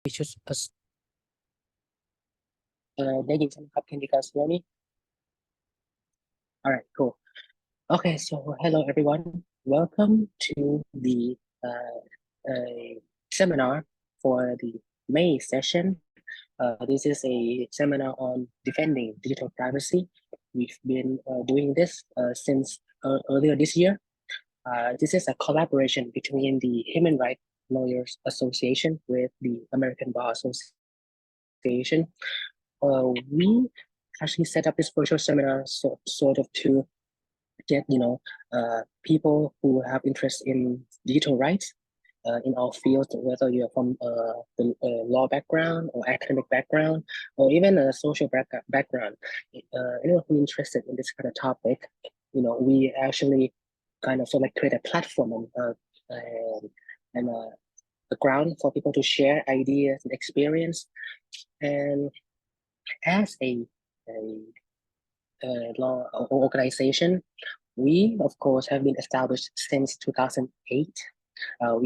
shouldได้ยินใช่ไหมครับ Can you guys hear me? All right, cool. Okay, so hello everyone. Welcome to the seminar for the May session. This is a seminar on defending digital privacy. We've been doing this since earlier this year. This is a collaboration between the Human Rights Lawyers Association with the American Bar Association. We actually set up this virtual seminar sort of to get people who have interest in digital rights in our field, whether you're from the law background or academic background or even a social background. Anyone who's interested in this kind of topic, we actually kind of sort of like create a platform and a ground for people to share ideas and experience. And as a law organization, we, of course, have been established since 2008.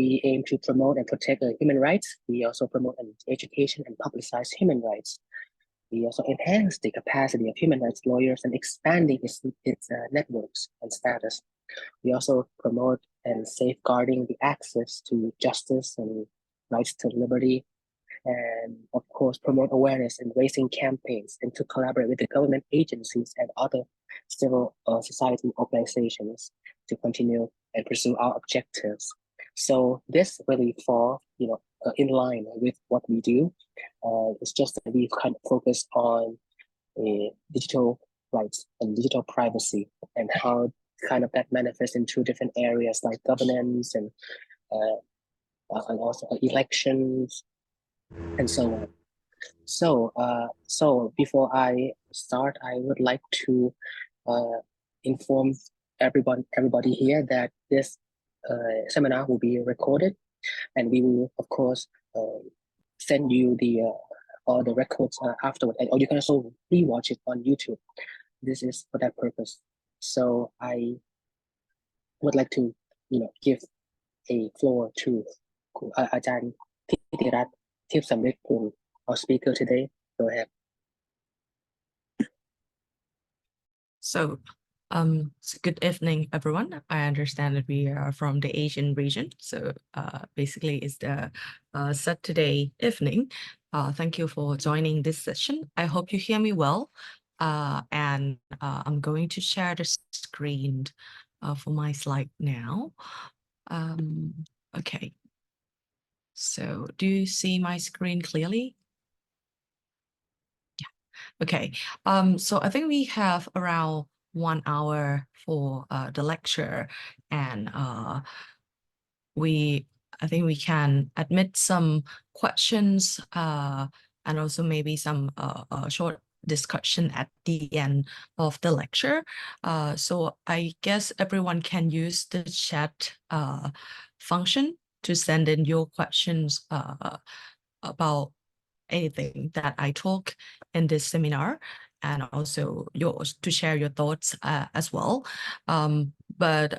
We aim to promote and protect human rights. We also promote education and publicize human rights. We also enhance the capacity of human rights lawyers and expanding its networks and status. We also promote and safeguarding the access to justice and rights to liberty, and of course promote awareness and raising campaigns, and to collaborate with the government agencies and other civil society organizations to continue and pursue our objectives. So this really fall, in line with what we do. It's just that we kind of focus on digital rights and digital privacy and how kind of that manifests into different areas like governance and also elections and so on. So before I start, I would like to inform everybody here that this seminar will be recorded, and we will, of course, send you all the records afterward, or you can also rewatch it on YouTube. This is for that purpose. So I would like to, give a floor to อาจารย์ทิติรัตน์ทิพย์สำริดกุล our speaker today. Go ahead. So, good evening, everyone. I understand that we are from the Asian region. So basically it's the Saturday evening. Thank you for joining this session. I hope you hear me well. And I'm going to share the screen for my slide now. Okay. So do you see my screen clearly? Okay, so I think we have around 1 hour for the lecture, and I think we can admit some questions and also maybe some short discussion at the end of the lecture. So I guess everyone can use the chat function to send in your questions about anything that I talk in this seminar, and also yours to share your thoughts as well. But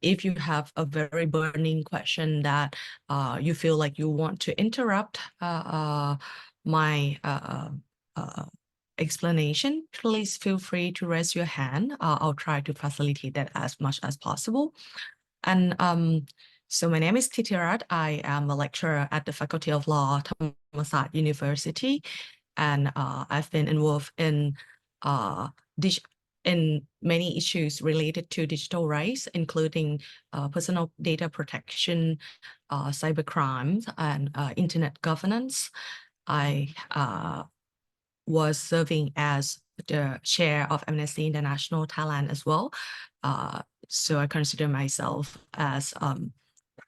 if you have a very burning question that you feel like you want to interrupt my explanation, please feel free to raise your hand. I'll try to facilitate that as much as possible. And so my name is Titirat. I am a lecturer at the Faculty of Law, Thammasat University, and I've been involved in many issues related to digital rights, including personal data protection, cyber crimes, and internet governance. I was serving as the chair of Amnesty International Thailand as well. So I consider myself as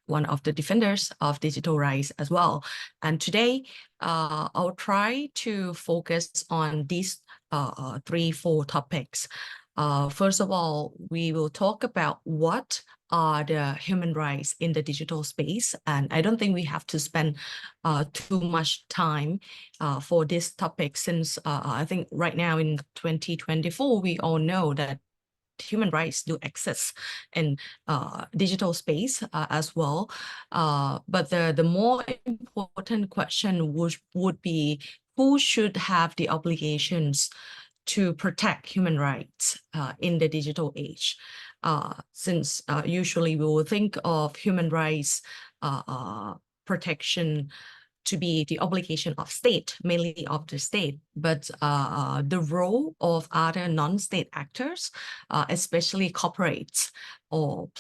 one of the defenders of digital rights as well. And today, I'll try to focus on these 3-4 topics. First of all, we will talk about what are the human rights in the digital space. And I don't think we have to spend too much time for this topic, since I think right now in 2024, we all know that human rights do exist in digital space as well. But the more important question would be, who should have the obligations to protect human rights in the digital age? Since usually we will think of human rights protection to be the obligation of state, mainly of the state, but the role of other non-state actors, especially corporates or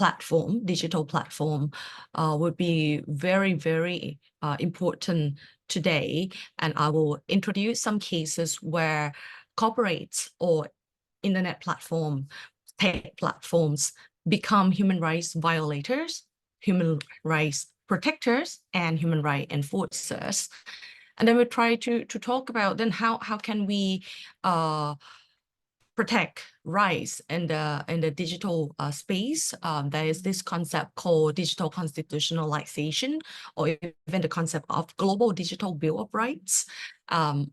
digital platform, would be very, very important today. And I will introduce some cases where corporates or internet tech platforms become human rights violators, human rights protectors, and human rights enforcers. And then we try to talk about then how can we protect rights in the digital space. There is this concept called digital constitutionalization, or even the concept of global digital bill of rights,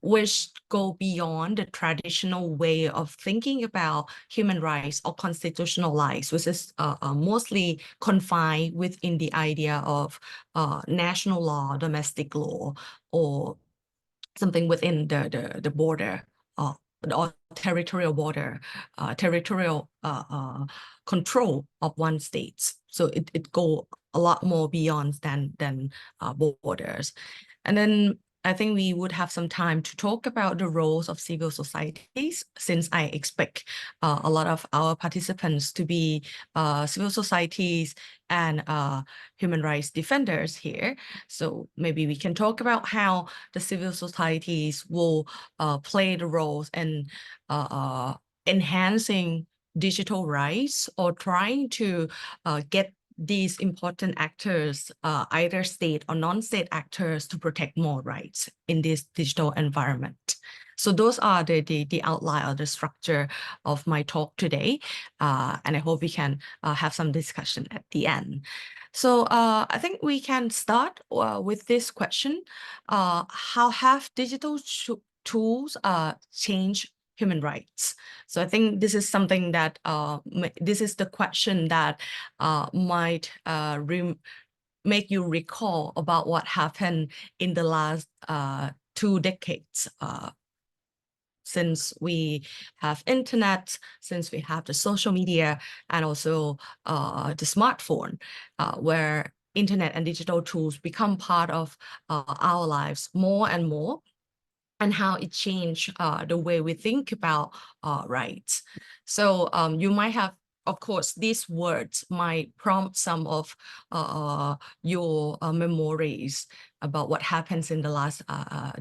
which go beyond the traditional way of thinking about human rights or constitutional rights, which is mostly confined within the idea of national law, domestic law, or something within the border or territorial border, territorial control of one state. So it go a lot more beyond than borders. And then I think we would have some time to talk about the roles of civil societies, since I expect a lot of our participants to be civil societies and human rights defenders here. So maybe we can talk about how the civil societies will play the roles in enhancing digital rights, or trying to get these important actors, either state or non-state actors, to protect more rights in this digital environment. So those are the outline or the structure of my talk today. And I hope we can have some discussion at the end. So I think we can start with this question. How have digital tools changed human rights? So I think this is something that this is the question that might make you recall about what happened in the last 2 decades. Since we have internet, since we have the social media, and also the smartphone, where internet and digital tools become part of our lives more and more, and how it changed the way we think about rights. So you might have, of course, these words might prompt some of your memories about what happens in the last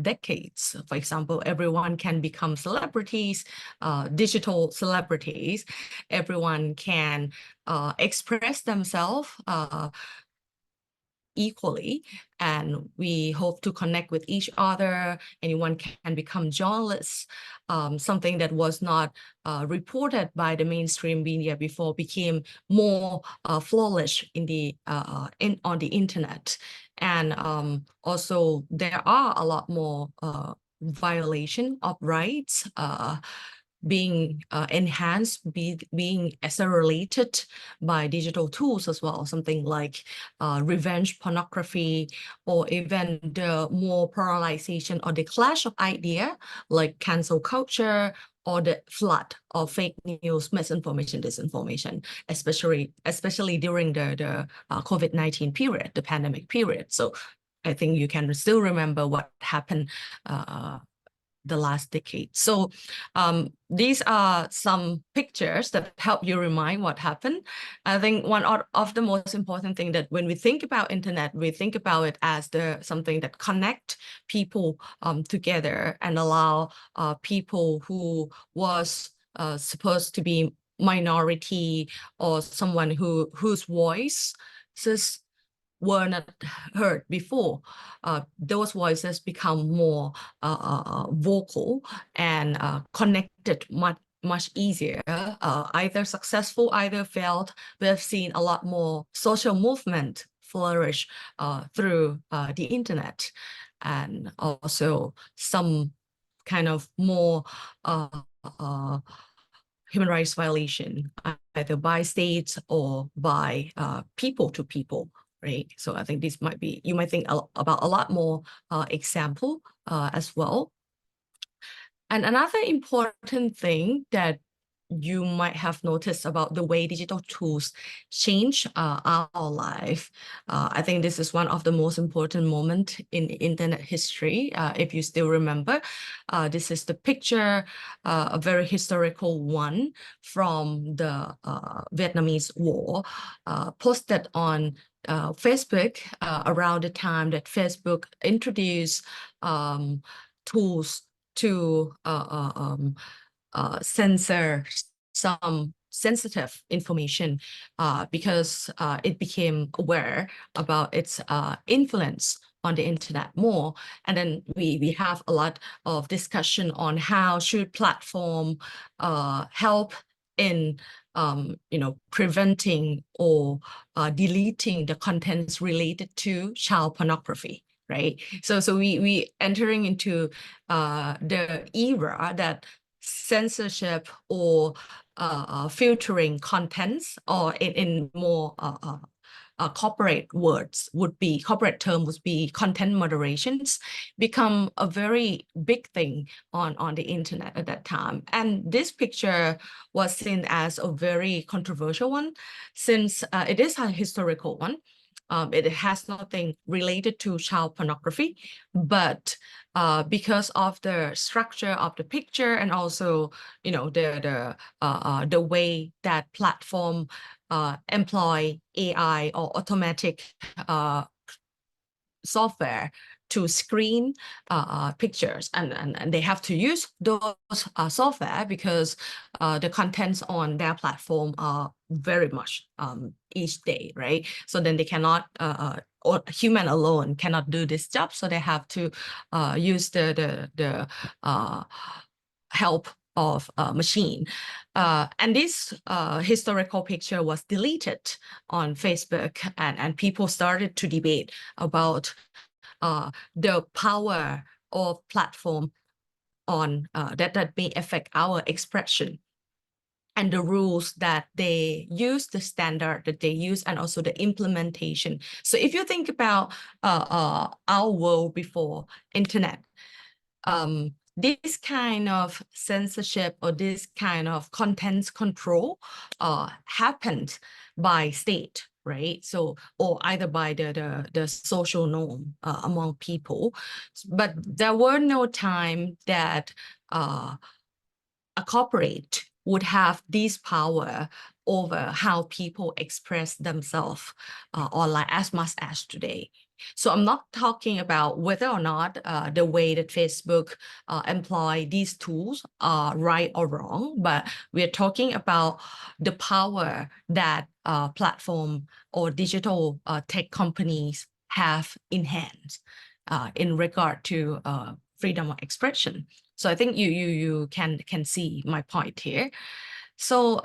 decades. For example, everyone can become celebrities, digital celebrities. Everyone can express themselves equally, and we hope to connect with each other. Anyone can become journalists. Something that was not reported by the mainstream media before became more flourish in the on the internet. And also there are a lot more violation of rights being enhanced, being accelerated by digital tools as well, something like revenge pornography, or even the more polarization or the clash of idea like cancel culture, or the flood of fake news, misinformation, disinformation, especially during the COVID-19 period, the pandemic period. So I think you can still remember what happened the last decade. So these are some pictures that help you remind what happened. I think one of the most important thing that when we think about internet, we think about it as something that connect people together and allow people who was supposed to be minority, or someone whose voice were not heard before, those voices become more vocal and connected much easier, either successful, either failed. We have seen a lot more social movement flourish through the internet, and also some kind of more human rights violation, either by states or by people to people, right? So I think this might be, you might think about a lot more example as well. And another important thing that you might have noticed about the way digital tools change our life. I think this is one of the most important moments in internet history. If you still remember, this is the picture, a very historical one from the Vietnamese War, posted on Facebook around the time that Facebook introduced tools to censor some sensitive information because it became aware about its influence on the internet more. And then we have a lot of discussion on how should platform help in preventing or deleting the contents related to child pornography, right? So we entering into the era that censorship or filtering contents, or in more corporate term would be content moderations, become a very big thing on the internet at that time. And this picture was seen as a very controversial one, since it is a historical one. It has nothing related to child pornography, but because of the structure of the picture, and also, the way that platform employ AI or automatic software to screen pictures, and they have to use those software because the contents on their platform are very much each day, right? So then they cannot, or human alone cannot do this job, so they have to use the help of a machine. And this historical picture was deleted on Facebook, and people started to debate about the power of platform on that may affect our expression, and the rules that they use, the standard that they use, and also the implementation. So if you think about our world before internet, this kind of censorship or this kind of content control happened by state, right? So, or either by the social norm among people. But there were no time that a corporate would have this power over how people express themselves online as much as today. So I'm not talking about whether or not the way that Facebook employ these tools are right or wrong, but we're talking about the power that platform or digital tech companies have in hands in regard to freedom of expression. So I think you can see my point here. So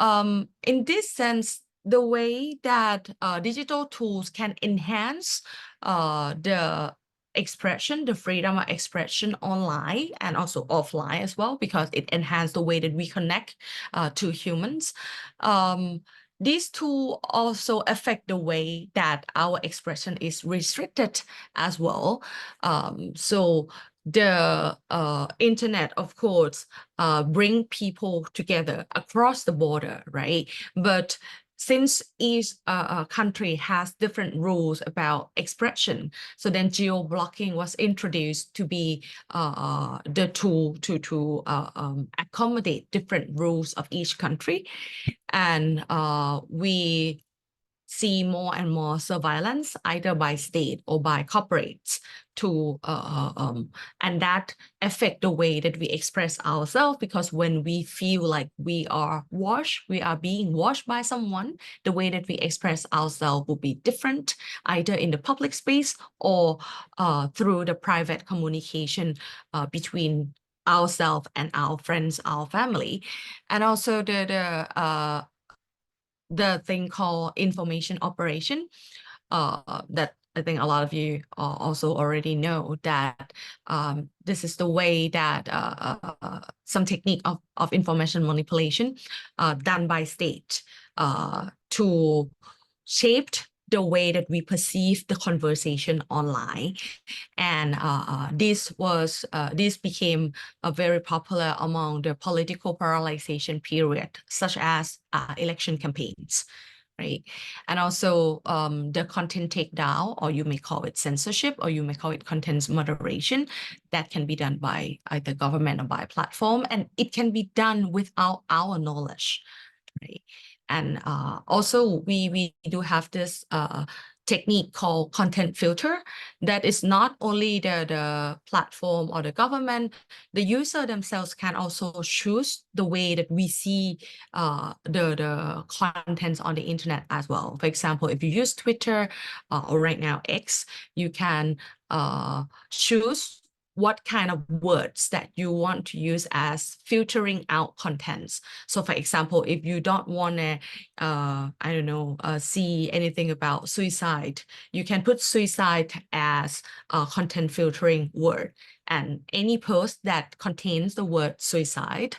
in this sense, the way that digital tools can enhance the expression, the freedom of expression online and also offline as well, because it enhances the way that we connect to humans. These tools also affect the way that our expression is restricted as well. So the internet, of course, bring people together across the border, right? But since each country has different rules about expression, so then geo-blocking was introduced to be the tool to accommodate different rules of each country. And we see more and more surveillance either by state or by corporates to and that affect the way that we express ourselves, because when we feel like we are being watched by someone, the way that we express ourselves will be different, either in the public space or through the private communication between ourselves and our friends, our family. And also the thing called information operation that I think a lot of you also already know that this is the way that some technique of information manipulation done by state to shape the way that we perceive the conversation online. And this became very popular among the political polarization period, such as election campaigns, right? And also the content takedown, or you may call it censorship, or you may call it content moderation, that can be done by either government or by platform, and it can be done without our knowledge, right? And also we do have this technique called content filter that is not only the platform or the government, the user themselves can also choose the way that we see the contents on the internet as well. For example, if you use Twitter or right now X, you can choose what kind of words that you want to use as filtering out contents. So for example, if you don't want to, I don't know, see anything about suicide, you can put suicide as a content filtering word. And any post that contains the word suicide,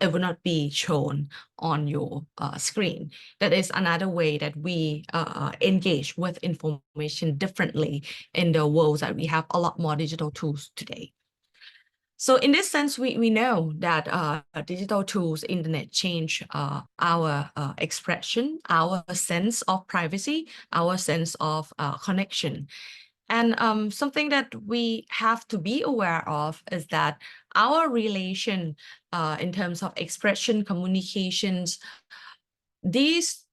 it will not be shown on your screen. That is another way that we engage with information differently in the world that we have a lot more digital tools today. So in this sense, we know that digital tools, internet change our expression, our sense of privacy, our sense of connection. And something that we have to be aware of is that our relation in terms of expression, communications, these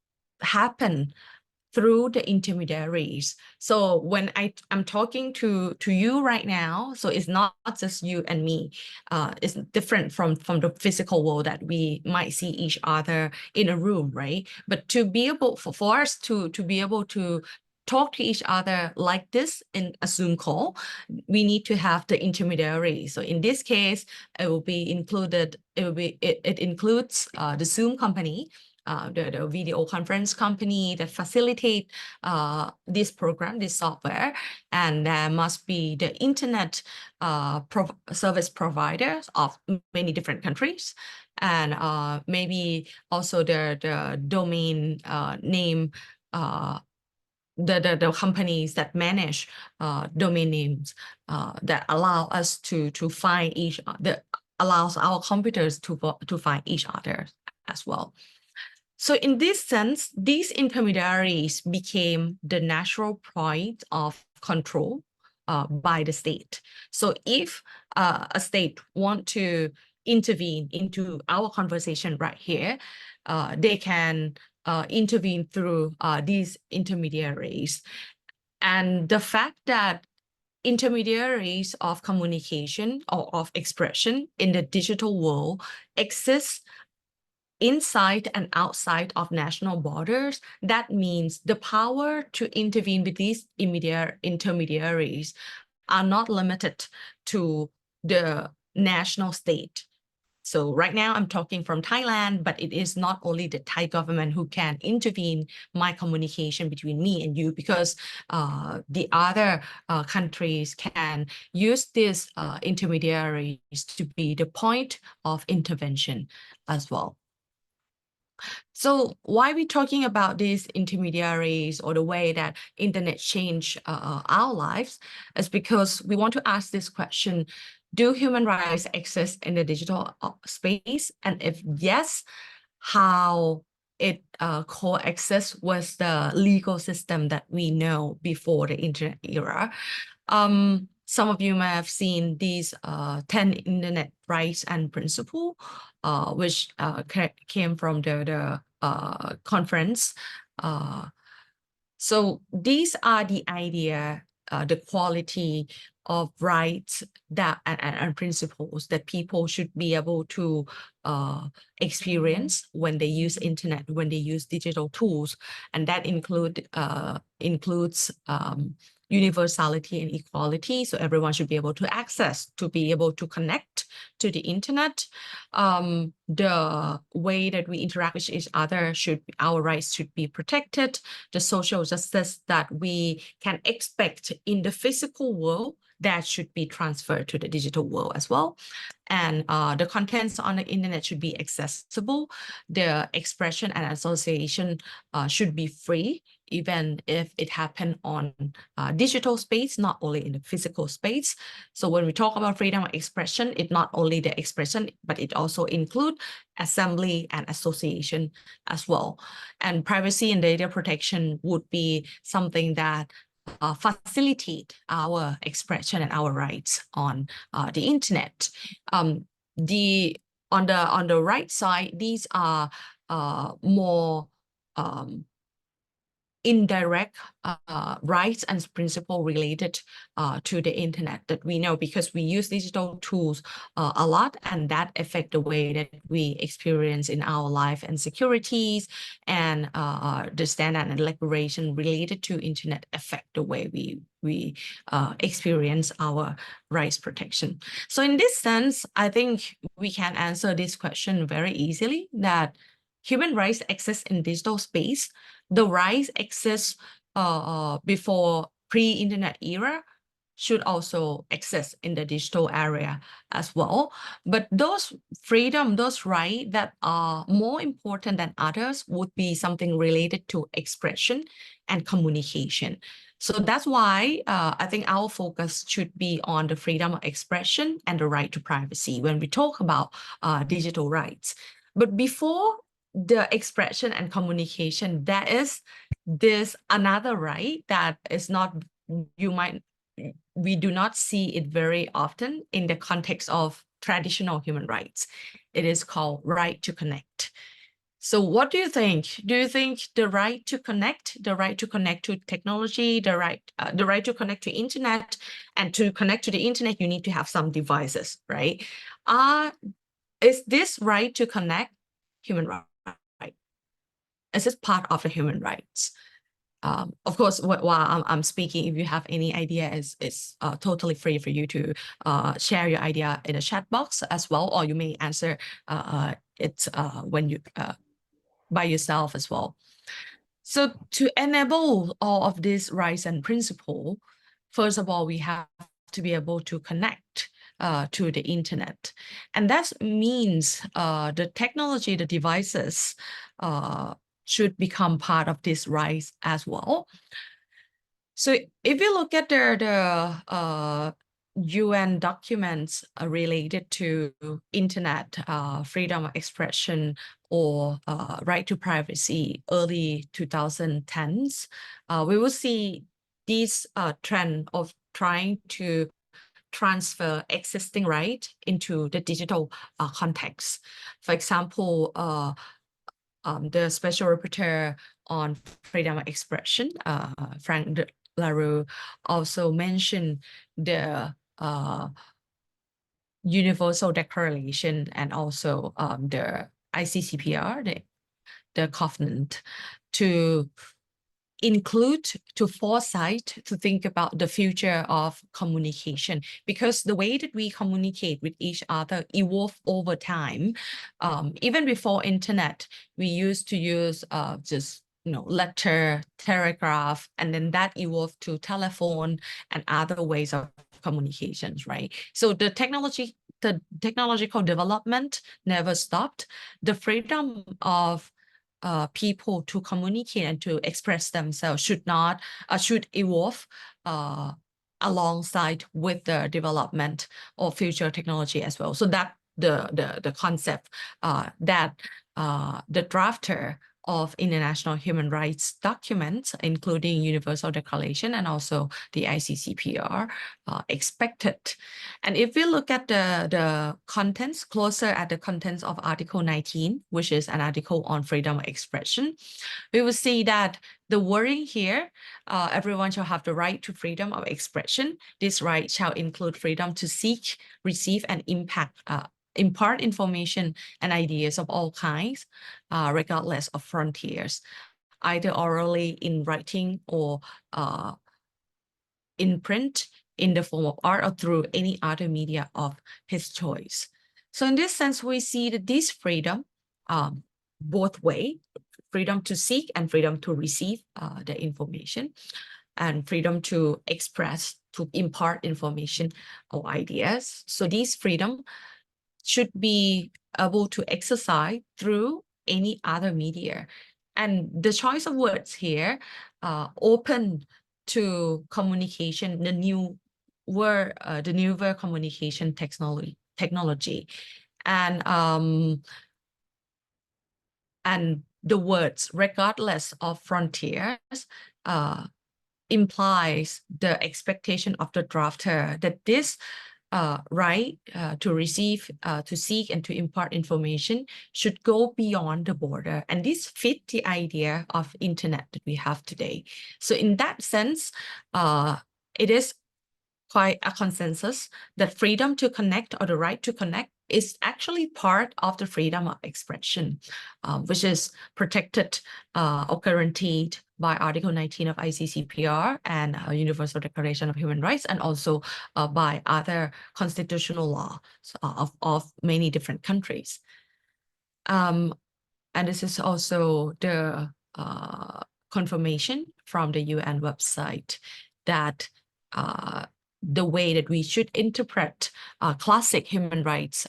happen through the intermediaries. So when I'm talking to you right now, so it's not just you and me. It's different from the physical world that we might see each other in a room, right? But to be able for us to be able to talk to each other like this in a Zoom call, we need to have the intermediary. So in this case, it will be included. It includes the Zoom company, the video conference company that facilitate this program, this software, and there must be the internet service providers of many different countries, and maybe also the domain name, the companies that manage domain names that allow us to find that allows our computers to find each other as well. So in this sense, these intermediaries became the natural point of control by the state. So if a state want to intervene into our conversation right here, they can intervene through these intermediaries. And the fact that intermediaries of communication or of expression in the digital world exist inside and outside of national borders, that means the power to intervene with these intermediaries are not limited to the national state. So right now I'm talking from Thailand, but it is not only the Thai government who can intervene my communication between me and you, because the other countries can use these intermediaries to be the point of intervention as well. So why are we talking about these intermediaries or the way that internet changed our lives is because we want to ask this question: do human rights exist in the digital space? And if yes, how it coexists with the legal system that we know before the internet era? Some of you may have seen these 10 internet rights and principles, which came from the conference. So these are the idea, the quality of rights that and principles that people should be able to experience when they use internet, when they use digital tools, and that includes universality and equality. So everyone should be able to access, to be able to connect to the internet. The way that we interact with each other our rights should be protected. The social justice that we can expect in the physical world, that should be transferred to the digital world as well. And the contents on the internet should be accessible. The expression and association should be free, even if it happened on digital space, not only in the physical space. So when we talk about freedom of expression, it's not only the expression, but it also includes assembly and association as well. And privacy and data protection would be something that facilitate our expression and our rights on the internet. On the right side, these are more indirect rights and principles related to the internet that we know, because we use digital tools a lot, and that affect the way that we experience in our life, and securities and the standard and regulation related to internet affect the way we experience our rights protection. So in this sense, I think we can answer this question very easily, that human rights exist in digital space. The rights exist before pre-internet era should also exist in the digital area as well. But those freedom, those rights that are more important than others would be something related to expression and communication. So that's why I think our focus should be on the freedom of expression and the right to privacy when we talk about digital rights. But before the expression and communication, there is this another right that is not, we do not see it very often in the context of traditional human rights. It is called right to connect. So what do you think? Do you think the right to connect to technology, the right to connect to internet, and to connect to the internet, you need to have some devices, right? Is this right to connect human right? Is this part of the human rights? Of course, while I'm speaking, if you have any idea, it's totally free for you to share your idea in the chat box as well, or you may answer it when you by yourself as well. So to enable all of these rights and principles, first of all, we have to be able to connect to the internet. And that means the technology, the devices should become part of this rights as well. So if you look at the UN documents related to internet freedom of expression or right to privacy, early 2010s, we will see this trend of trying to transfer existing right into the digital context. For example, the Special Rapporteur on Freedom of Expression, Frank LaRue, also mentioned the Universal Declaration and also the ICCPR, the covenant, to include, to foresight, to think about the future of communication, because the way that we communicate with each other evolve over time. Even before internet, we used to use just letter, telegraph, and then that evolved to telephone and other ways of communications, right? So the technological development never stopped. The freedom of people to communicate and to express themselves should evolve alongside with the development of future technology as well. So that the concept that the drafter of international human rights documents, including Universal Declaration and also the ICCPR, expected. And if we look at the contents, closer at the contents of Article 19, which is an article on freedom of expression, we will see that the wording here, everyone shall have the right to freedom of expression. This right shall include freedom to seek, receive, and impart information and ideas of all kinds, regardless of frontiers, either orally, in writing, or in print, in the form of art, or through any other media of his choice. So in this sense, we see that this freedom, both way, freedom to seek and freedom to receive the information, and freedom to express, to impart information or ideas. So this freedom should be able to exercise through any other media. And the choice of words here open to communication, the newer communication technology. And the words, regardless of frontiers, implies the expectation of the drafter that this right to receive, to seek, and to impart information should go beyond the border. And this fit the idea of internet that we have today. So in that sense, it is quite a consensus that freedom to connect, or the right to connect, is actually part of the freedom of expression, which is protected or guaranteed by Article 19 of ICCPR and Universal Declaration of Human Rights, and also by other constitutional laws of many different countries. And this is also the confirmation from the UN website that the way that we should interpret classic human rights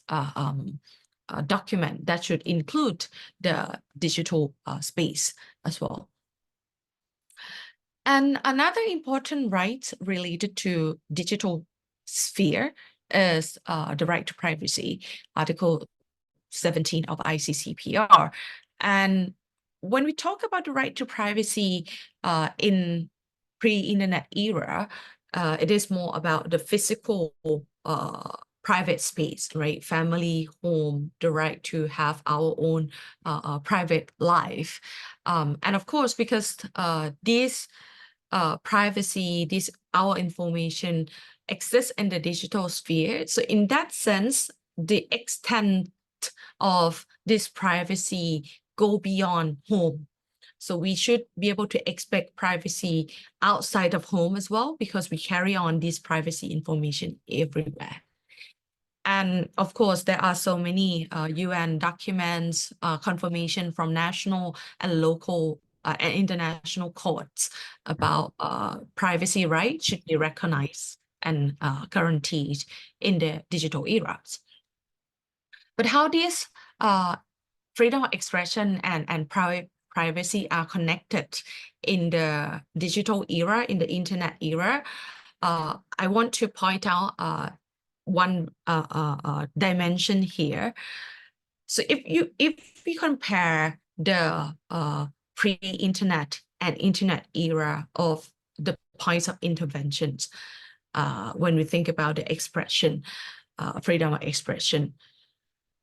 document that should include the digital space as well. And another important right related to digital sphere is the right to privacy, Article 17 of ICCPR. And when we talk about the right to privacy in pre-internet era, it is more about the physical private space, right? Family, home, the right to have our own private life. And of course, because this privacy, our information exists in the digital sphere. So in that sense, the extent of this privacy go beyond home. So we should be able to expect privacy outside of home as well, because we carry on this privacy information everywhere. And of course, there are so many UN documents, confirmation from national and local and international courts about privacy rights should be recognized and guaranteed in the digital eras. But how this freedom of expression and privacy are connected in the digital era, in the internet era, I want to point out one dimension here. So if we compare the pre-internet and internet era of the points of interventions, when we think about the expression, freedom of expression,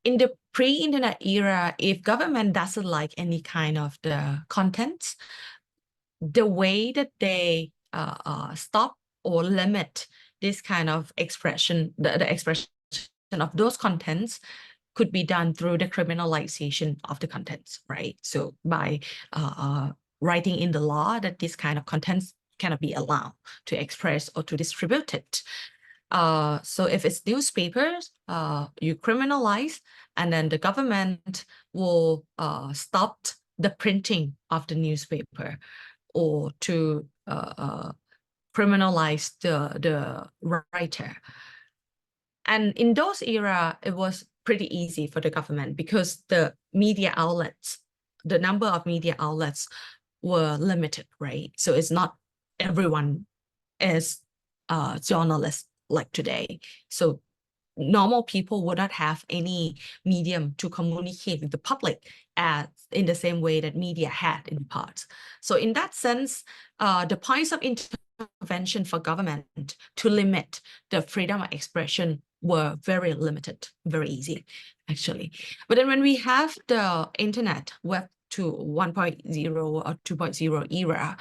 in the pre-internet era, if government doesn't like any kind of the contents, the way that they stop or limit this kind of expression, the expression of those contents, could be done through the criminalization of the contents, right? So by writing in the law that this kind of contents cannot be allowed to express or to distribute it. So if it's newspapers, you criminalize, and then the government will stop the printing of the newspaper, or to criminalize the writer. And in those era, it was pretty easy for the government, because the media outlets, the number of media outlets were limited, right? So it's not everyone is journalists like today. So normal people would not have any medium to communicate with the public as in the same way that media had in the past. So in that sense, the points of intervention for government to limit the freedom of expression were very limited, very easy, actually. But then when we have the internet, Web 1.0 or 2.0 era,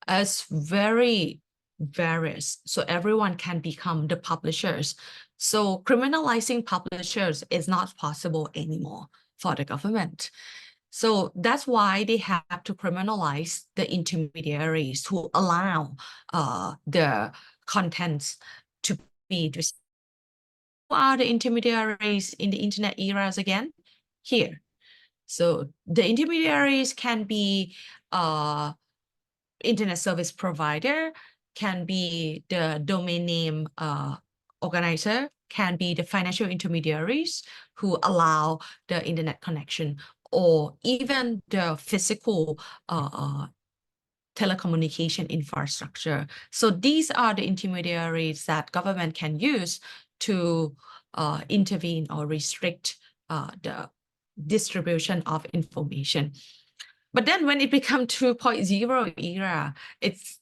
it's very various. So everyone can become the publishers. So criminalizing publishers is not possible anymore for the government. So that's why they have to criminalize the intermediaries who allow the contents to be distributed. Who are the intermediaries in the internet eras again? Here. So the intermediaries can be internet service provider, can be the domain name organizer, can be the financial intermediaries who allow the internet connection, or even the physical telecommunication infrastructure. So these are the intermediaries that government can use to intervene or restrict the distribution of information. But then when it becomes 2.0 era, it's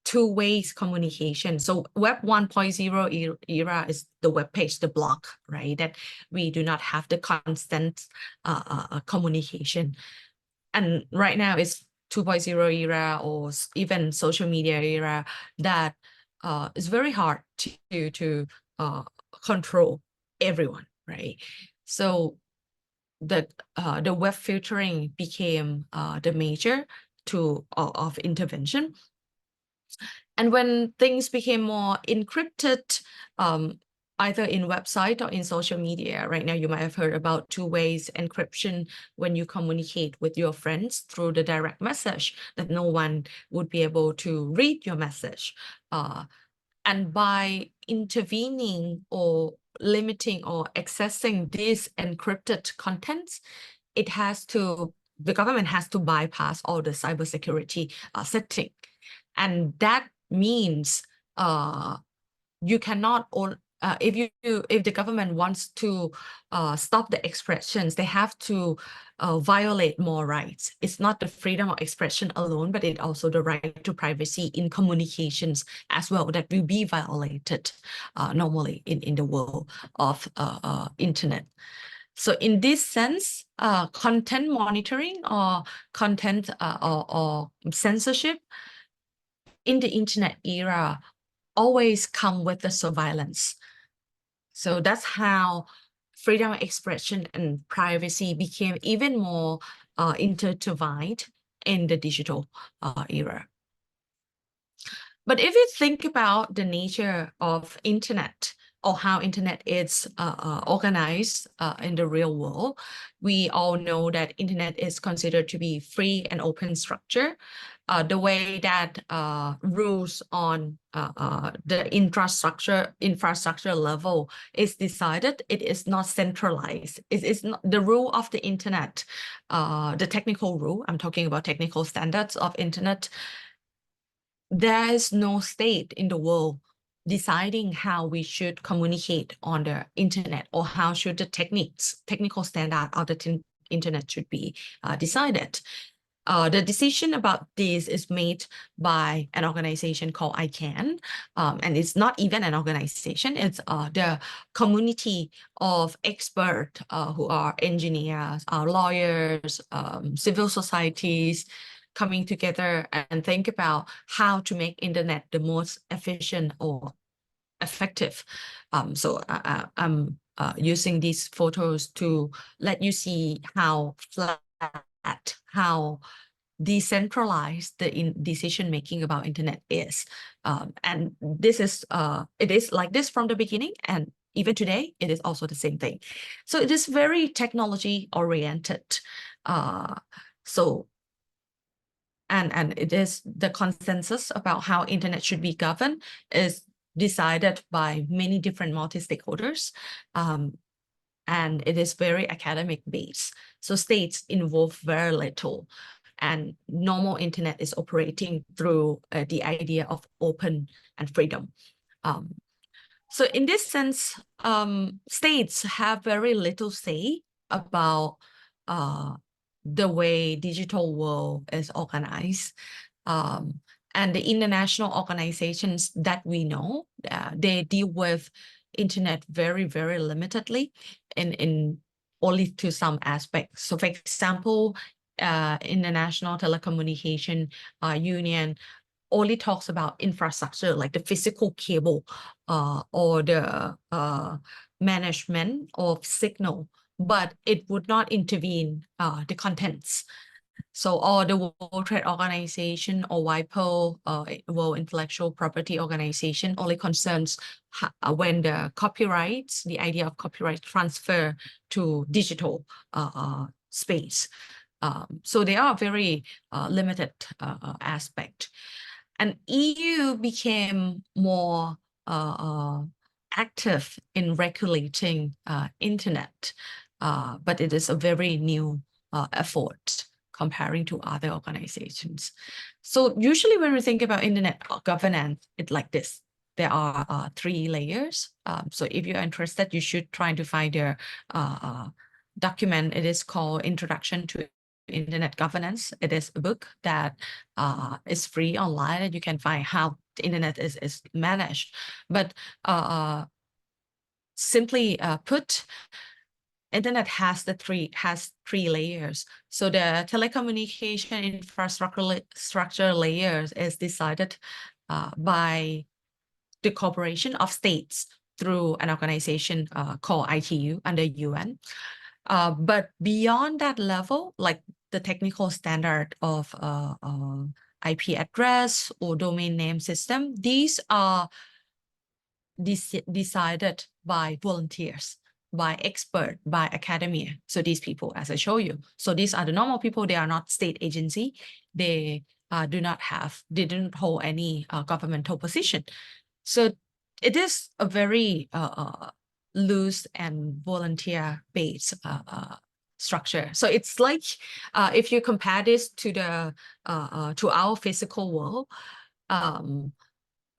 two-way communication. So Web 1.0 era is the web page, the blog, right? That we do not have the constant communication. And right now it's 2.0 era or even social media era that is very hard to control everyone, right? So the web filtering became the major tool of intervention. And when things became more encrypted, either in website or in social media, right now you might have heard about two-way encryption when you communicate with your friends through the direct message, that no one would be able to read your message. And by intervening or limiting or accessing these encrypted contents, the government has to bypass all the cybersecurity setting. And that means you cannot, if the government wants to stop the expressions, they have to violate more rights. It's not the freedom of expression alone, but it also the right to privacy in communications as well that will be violated normally in the world of internet. So in this sense, content monitoring or content or censorship in the internet era always come with the surveillance. So that's how freedom of expression and privacy became even more intertwined in the digital era. But if you think about the nature of internet or how internet is organized in the real world, we all know that internet is considered to be free and open structure. The way that rules on the infrastructure level is decided, it is not centralized. It is not the rule of the internet, the technical rule. I'm talking about technical standards of internet. There is no state in the world deciding how we should communicate on the internet or how should the technical standard of the internet should be decided. The decision about this is made by an organization called ICANN, and it's not even an organization, it's the community of experts who are engineers, lawyers, civil societies, coming together and think about how to make internet the most efficient or effective. So I'm using these photos to let you see how flat, how decentralized the decision-making about internet is. And this is, it is like this from the beginning, and even today, it is also the same thing. So it is very technology-oriented. And it is the consensus about how internet should be governed is decided by many different multi-stakeholders. And it is very academic based. So states involve very little. And normal internet is operating through the idea of open and freedom. So in this sense, states have very little say about the way digital world is organized. And the international organizations that we know, they deal with internet very, very limitedly in only to some aspects. So for example, International Telecommunication Union only talks about infrastructure, like the physical cable or the management of signal, but it would not intervene the contents. So all the World Trade Organization or WIPO, World Intellectual Property Organization, only concerns when the copyrights, the idea of copyright transfer to digital space. So they are very limited aspect. And EU became more active in regulating internet, but it is a very new effort comparing to other organizations. So usually when we think about internet governance, it's like this. There are 3 layers. So if you're interested, you should try to find their document. It is called Introduction to Internet Governance. It is a book that is free online, and you can find how the internet is managed. But simply put, internet has three layers. So the telecommunication infrastructure layers is decided by the cooperation of states through an organization called ITU under UN. But beyond that level, like the technical standard of IP address or domain name system, these are decided by volunteers, by expert, by academia. So these people, as I show you, so these are the normal people. They are not state agency. They they didn't hold any governmental position. So it is a very loose and volunteer-based structure. So it's like if you compare this to the to our physical world,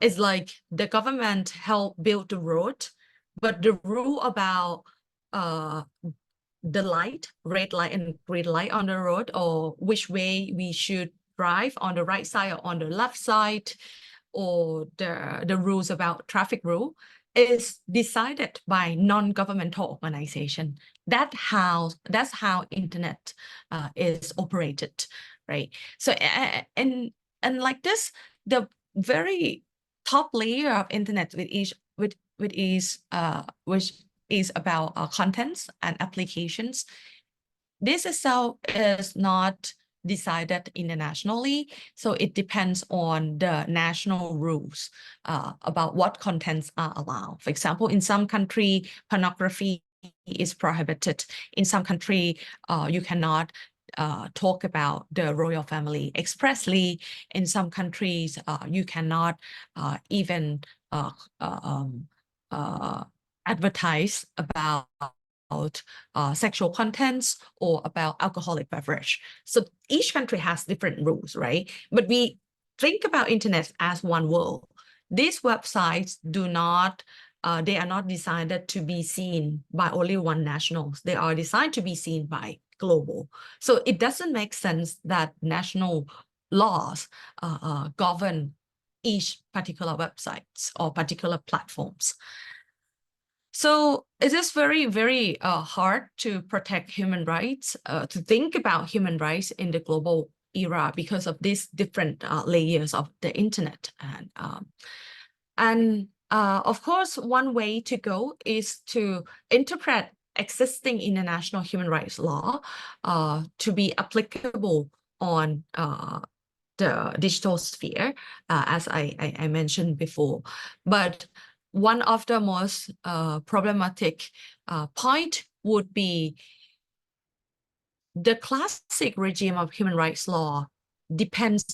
it's like the government helped build the road, but the rule about the light, red light and green light on the road, or which way we should drive on the right side or on the left side, or the rules about traffic rule is decided by non-governmental organization. That's how internet is operated, right? So and like this, the very top layer of internet which is about contents and applications. This itself is not decided internationally, so it depends on the national rules about what contents are allowed. For example, in some country, pornography is prohibited. In some country, you cannot talk about the royal family expressly. In some countries, you cannot even advertise about sexual contents or about alcoholic beverage. So each country has different rules, right? But we think about internet as one world. These websites they are not designed to be seen by only one nationals. They are designed to be seen by global. So it doesn't make sense that national laws govern each particular websites or particular platforms. So it is very, very hard to protect human rights, to think about human rights in the global era because of these different layers of the internet. And of course, one way to go is to interpret existing international human rights law to be applicable on the digital sphere, as I mentioned before. But one of the most problematic point would be the classic regime of human rights law relies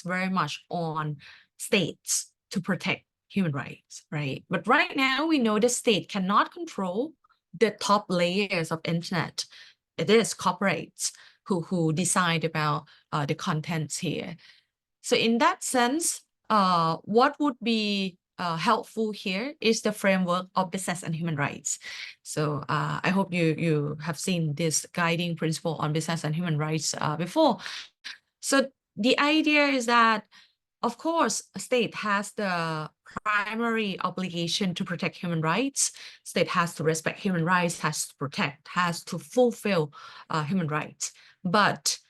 very much on states to protect human rights, right? But right now we know the state cannot control the top layers of internet. It is corporates who decide about the contents here. So in that sense, what would be helpful here is the framework of business and human rights. So I hope you have seen this guiding principle on business and human rights before. So the idea is that, of course, a state has the primary obligation to protect human rights. State has to respect human rights, has to protect, has to fulfill human rights. But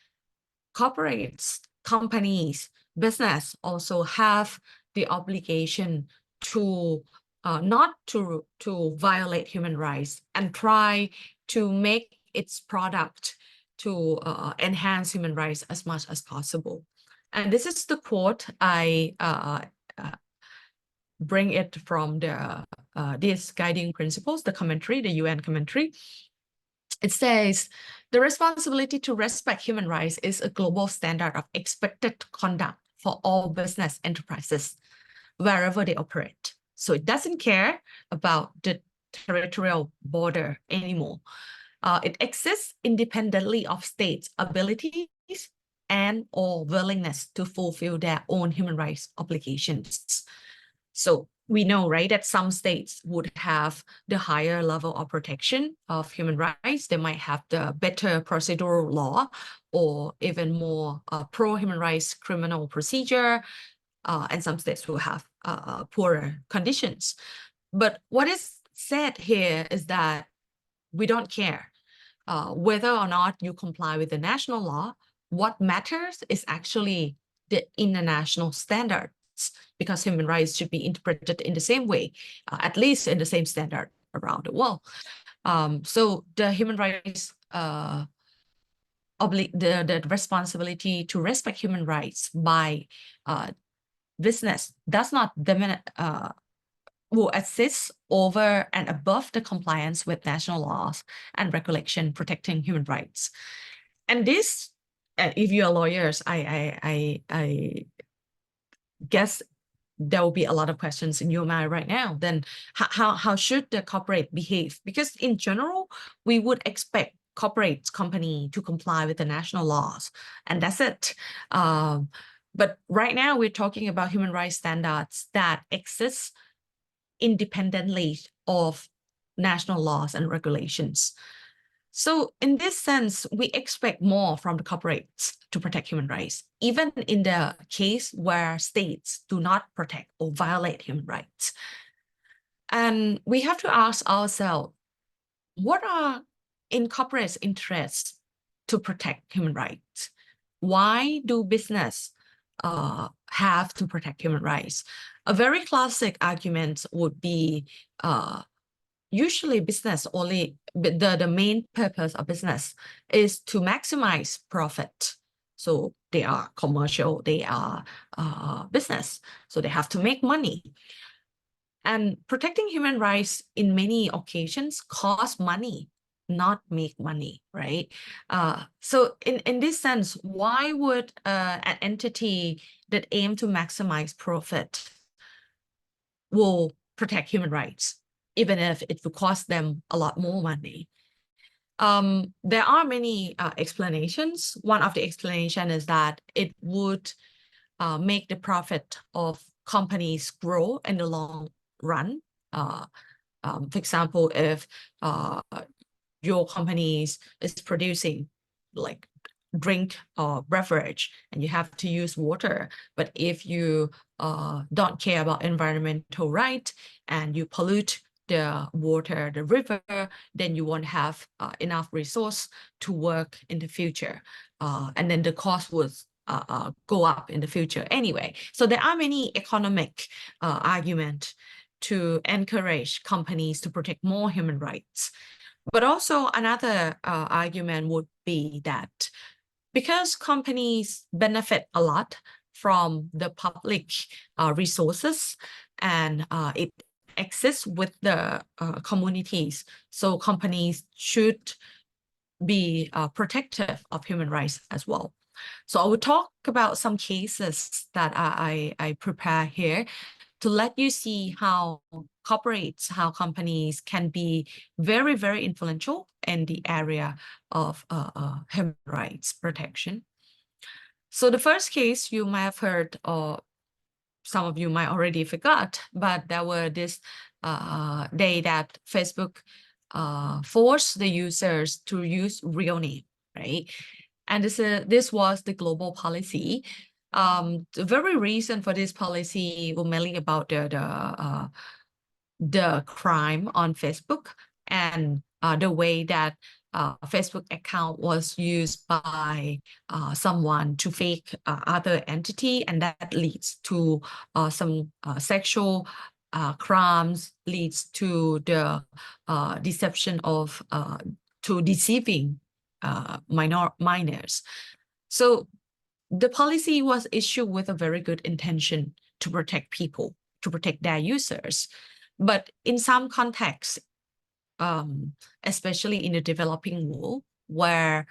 corporates, companies, business also have the obligation to not to violate human rights and try to make its product to enhance human rights as much as possible. And this is the quote. I bring it from the these guiding principles, the commentary, the UN commentary. It says, the responsibility to respect human rights is a global standard of expected conduct for all business enterprises, wherever they operate. So it doesn't care about the territorial border anymore. It exists independently of states' abilities and or willingness to fulfill their own human rights obligations. So we know, right, that some states would have the higher level of protection of human rights. They might have the better procedural law or even more pro-human rights criminal procedure, and some states will have poorer conditions. But what is said here is that we don't care whether or not you comply with the national law. What matters is actually the international standards, because human rights should be interpreted in the same way, at least in the same standard around the world. So the human rights, the responsibility to respect human rights by business does not will assist over and above the compliance with national laws and regulation protecting human rights. And this, if you are lawyers, I guess there will be a lot of questions in your mind right now. Then how should the corporate behave? Because in general, we would expect corporate company to comply with the national laws, and that's it. But right now we're talking about human rights standards that exist independently of national laws and regulations. So in this sense, we expect more from the corporates to protect human rights, even in the case where states do not protect or violate human rights. And we have to ask ourselves, what are in corporates' interests to protect human rights? Why do business have to protect human rights? A very classic argument would be usually business only, the main purpose of business is to maximize profit. So they are commercial, they are business, so they have to make money. And protecting human rights in many occasions costs money, not make money, right? So in this sense, why would an entity that aim to maximize profit will protect human rights, even if it will cost them a lot more money? There are many explanations. One of the explanation is that it would make the profit of companies grow in the long run. For example, if your company is producing like drink or beverage and you have to use water, but if you don't care about environmental rights and you pollute the water, the river, then you won't have enough resource to work in the future. And then the cost would go up in the future anyway. So there are many economic arguments to encourage companies to protect more human rights. But also another argument would be that because companies benefit a lot from the public resources and it exists with the communities, so companies should be protective of human rights as well. So I will talk about some cases that I prepare here to let you see how corporates, how companies can be very, very influential in the area of human rights protection. So the first case you might have heard, or some of you might already forgot, but there were this day that Facebook forced the users to use real name, right? And this was the global policy. The very reason for this policy was mainly about the crime on Facebook and the way that Facebook account was used by someone to fake other entity, and that leads to some sexual crimes, leads to the deception of to deceiving minors. So the policy was issued with a very good intention to protect people, to protect their users. But in some contexts, especially in the developing world, where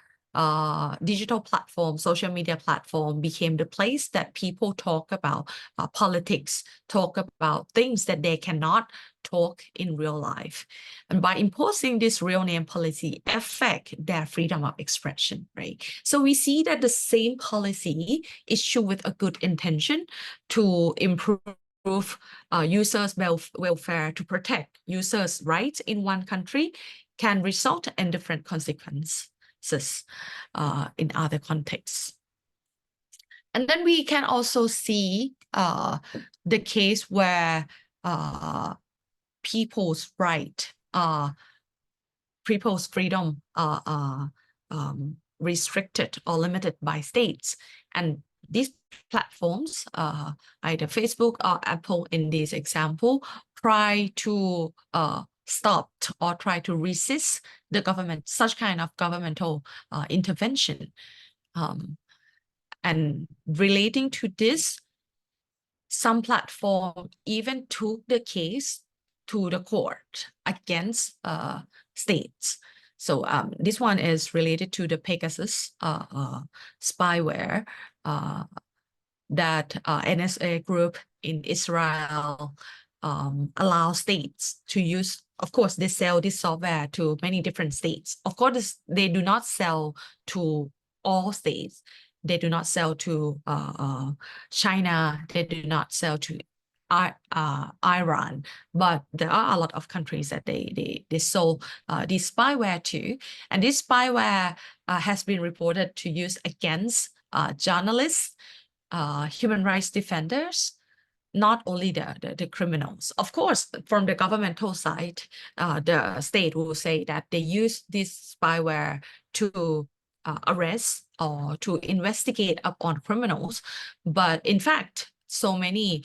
digital platform, social media platform became the place that people talk about politics, talk about things that they cannot talk in real life. And by imposing this real name policy, affect their freedom of expression, right? So we see that the same policy issued with a good intention to improve users' welfare, to protect users' rights in one country, can result in different consequences in other contexts. And then we can also see the case where people's freedom restricted or limited by states. And these platforms, either Facebook or Apple in this example, try to stop or try to resist the government, such kind of governmental intervention. And relating to this, some platform even took the case to the court against states. So this one is related to the Pegasus spyware that NSA group in Israel allow states to use. Of course, they sell this software to many different states. Of course, they do not sell to all states. They do not sell to China. They do not sell to Iran, but there are a lot of countries that they sold this spyware to, and this spyware has been reported to use against journalists, human rights defenders, not only the criminals. Of course, from the governmental side, the state will say that they use this spyware to arrest or to investigate upon criminals, but in fact, so many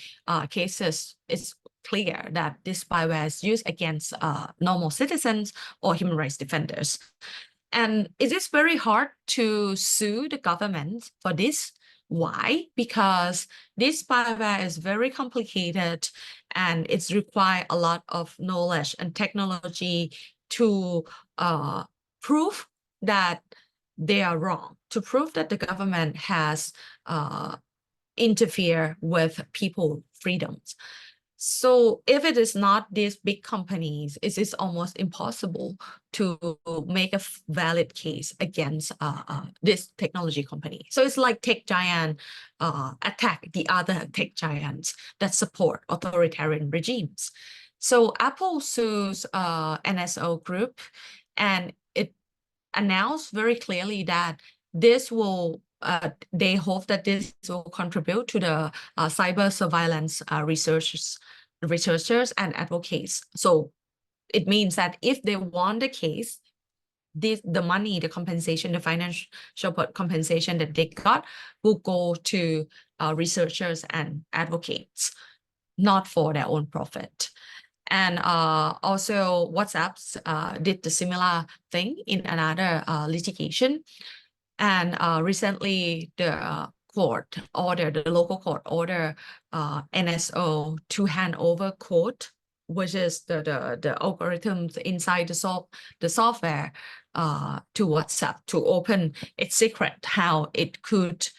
cases, it's clear that this spyware is used against normal citizens or human rights defenders. And it is very hard to sue the government for this. Why? Because this spyware is very complicated and it's require a lot of knowledge and technology to prove that they are wrong, to prove that the government has interfere with people's freedoms. So if it is not these big companies, it is almost impossible to make a valid case against this technology company. So it's like tech giant attack the other tech giants that support authoritarian regimes. So Apple sues NSO Group, and it announced very clearly that this will they hope that this will contribute to the cyber surveillance researchers and advocates. So it means that if they won the case, the money, the compensation, the financial compensation that they got will go to researchers and advocates, not for their own profit. And also WhatsApp did the similar thing in another litigation. And recently, the local court ordered NSO to hand over code, which is the algorithms inside the software to WhatsApp to open its secret, how it could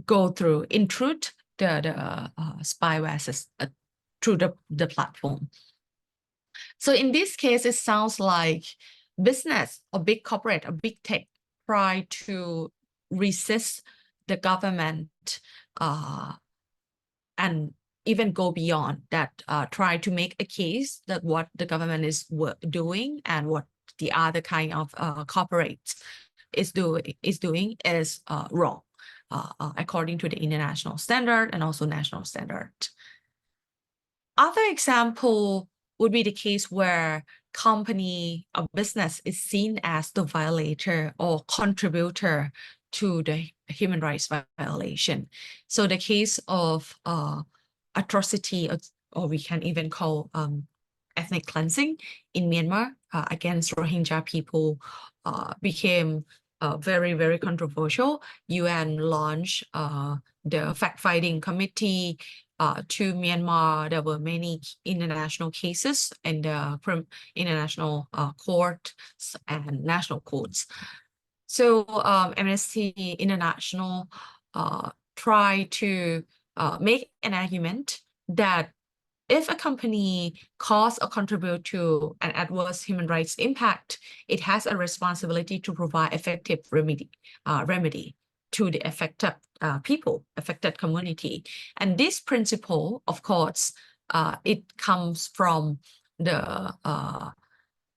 go through, intrude the spyware through the platform. So in this case, it sounds like business or big corporate or big tech try to resist the government and even go beyond that, try to make a case that what the government is doing and what the other kind of corporates is doing is wrong, according to the international standard and also national standard. Other example would be the case where company or business is seen as the violator or contributor to the human rights violation. So the case of atrocity, or we can even call ethnic cleansing in Myanmar against Rohingya people became very, very controversial. UN launched the fact-finding committee to Myanmar. There were many international cases in the international courts and national courts. So Amnesty International tried to make an argument that if a company cause or contribute to an adverse human rights impact, it has a responsibility to provide effective remedy to the affected people, affected community. And this principle, of course, it comes from the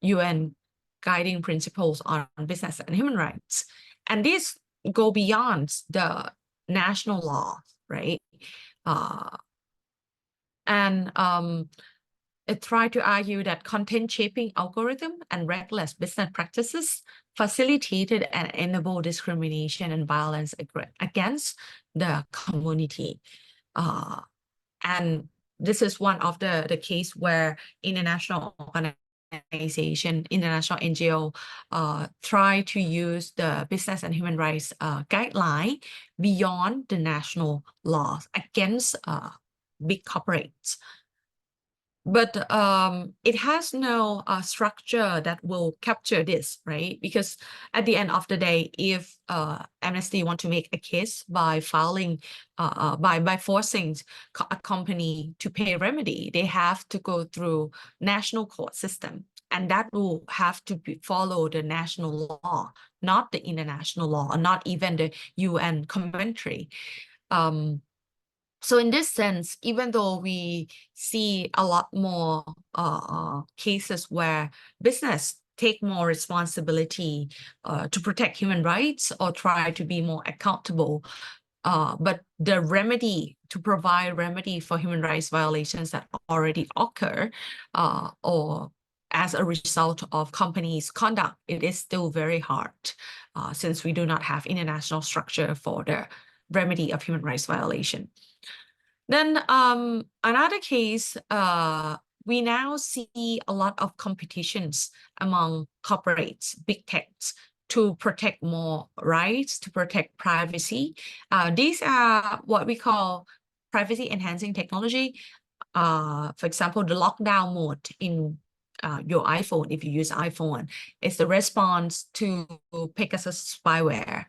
UN guiding principles on business and human rights. And these go beyond the national law, right? It tried to argue that content shaping algorithm and reckless business practices facilitated and enabled discrimination and violence against the community. And this is one of the case where international organization, international NGO, try to use the business and human rights guideline beyond the national laws against big corporates. But it has no structure that will capture this, right? Because at the end of the day, if Amnesty want to make a case by filing, by forcing a company to pay remedy, they have to go through national court system. And that will have to follow the national law, not the international law, or not even the UN commentary. So in this sense, even though we see a lot more cases where business take more responsibility to protect human rights or try to be more accountable, but the remedy to provide remedy for human rights violations that already occur or as a result of companies' conduct, it is still very hard since we do not have international structure for the remedy of human rights violation. Then another case, we now see a lot of competitions among corporates, big techs, to protect more rights, to protect privacy. These are what we call privacy enhancing technology. For example, the lockdown mode in your iPhone, if you use iPhone, is the response to Pegasus spyware,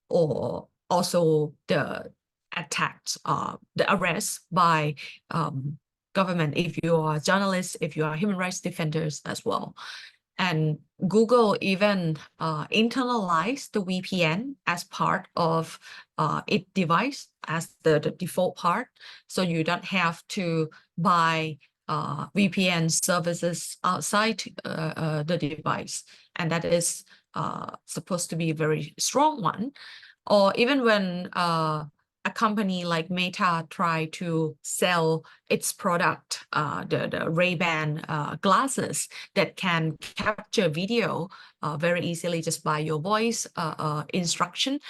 or also the attacks, the arrest by government, if you are journalists, if you are human rights defenders as well. And Google even internalized the VPN as part of its device, as the default part. So you don't have to buy VPN services outside the device. And that is supposed to be a very strong one. Or even when a company like Meta try to sell its product, the Ray-Ban glasses that can capture video very easily just by your voice instruction,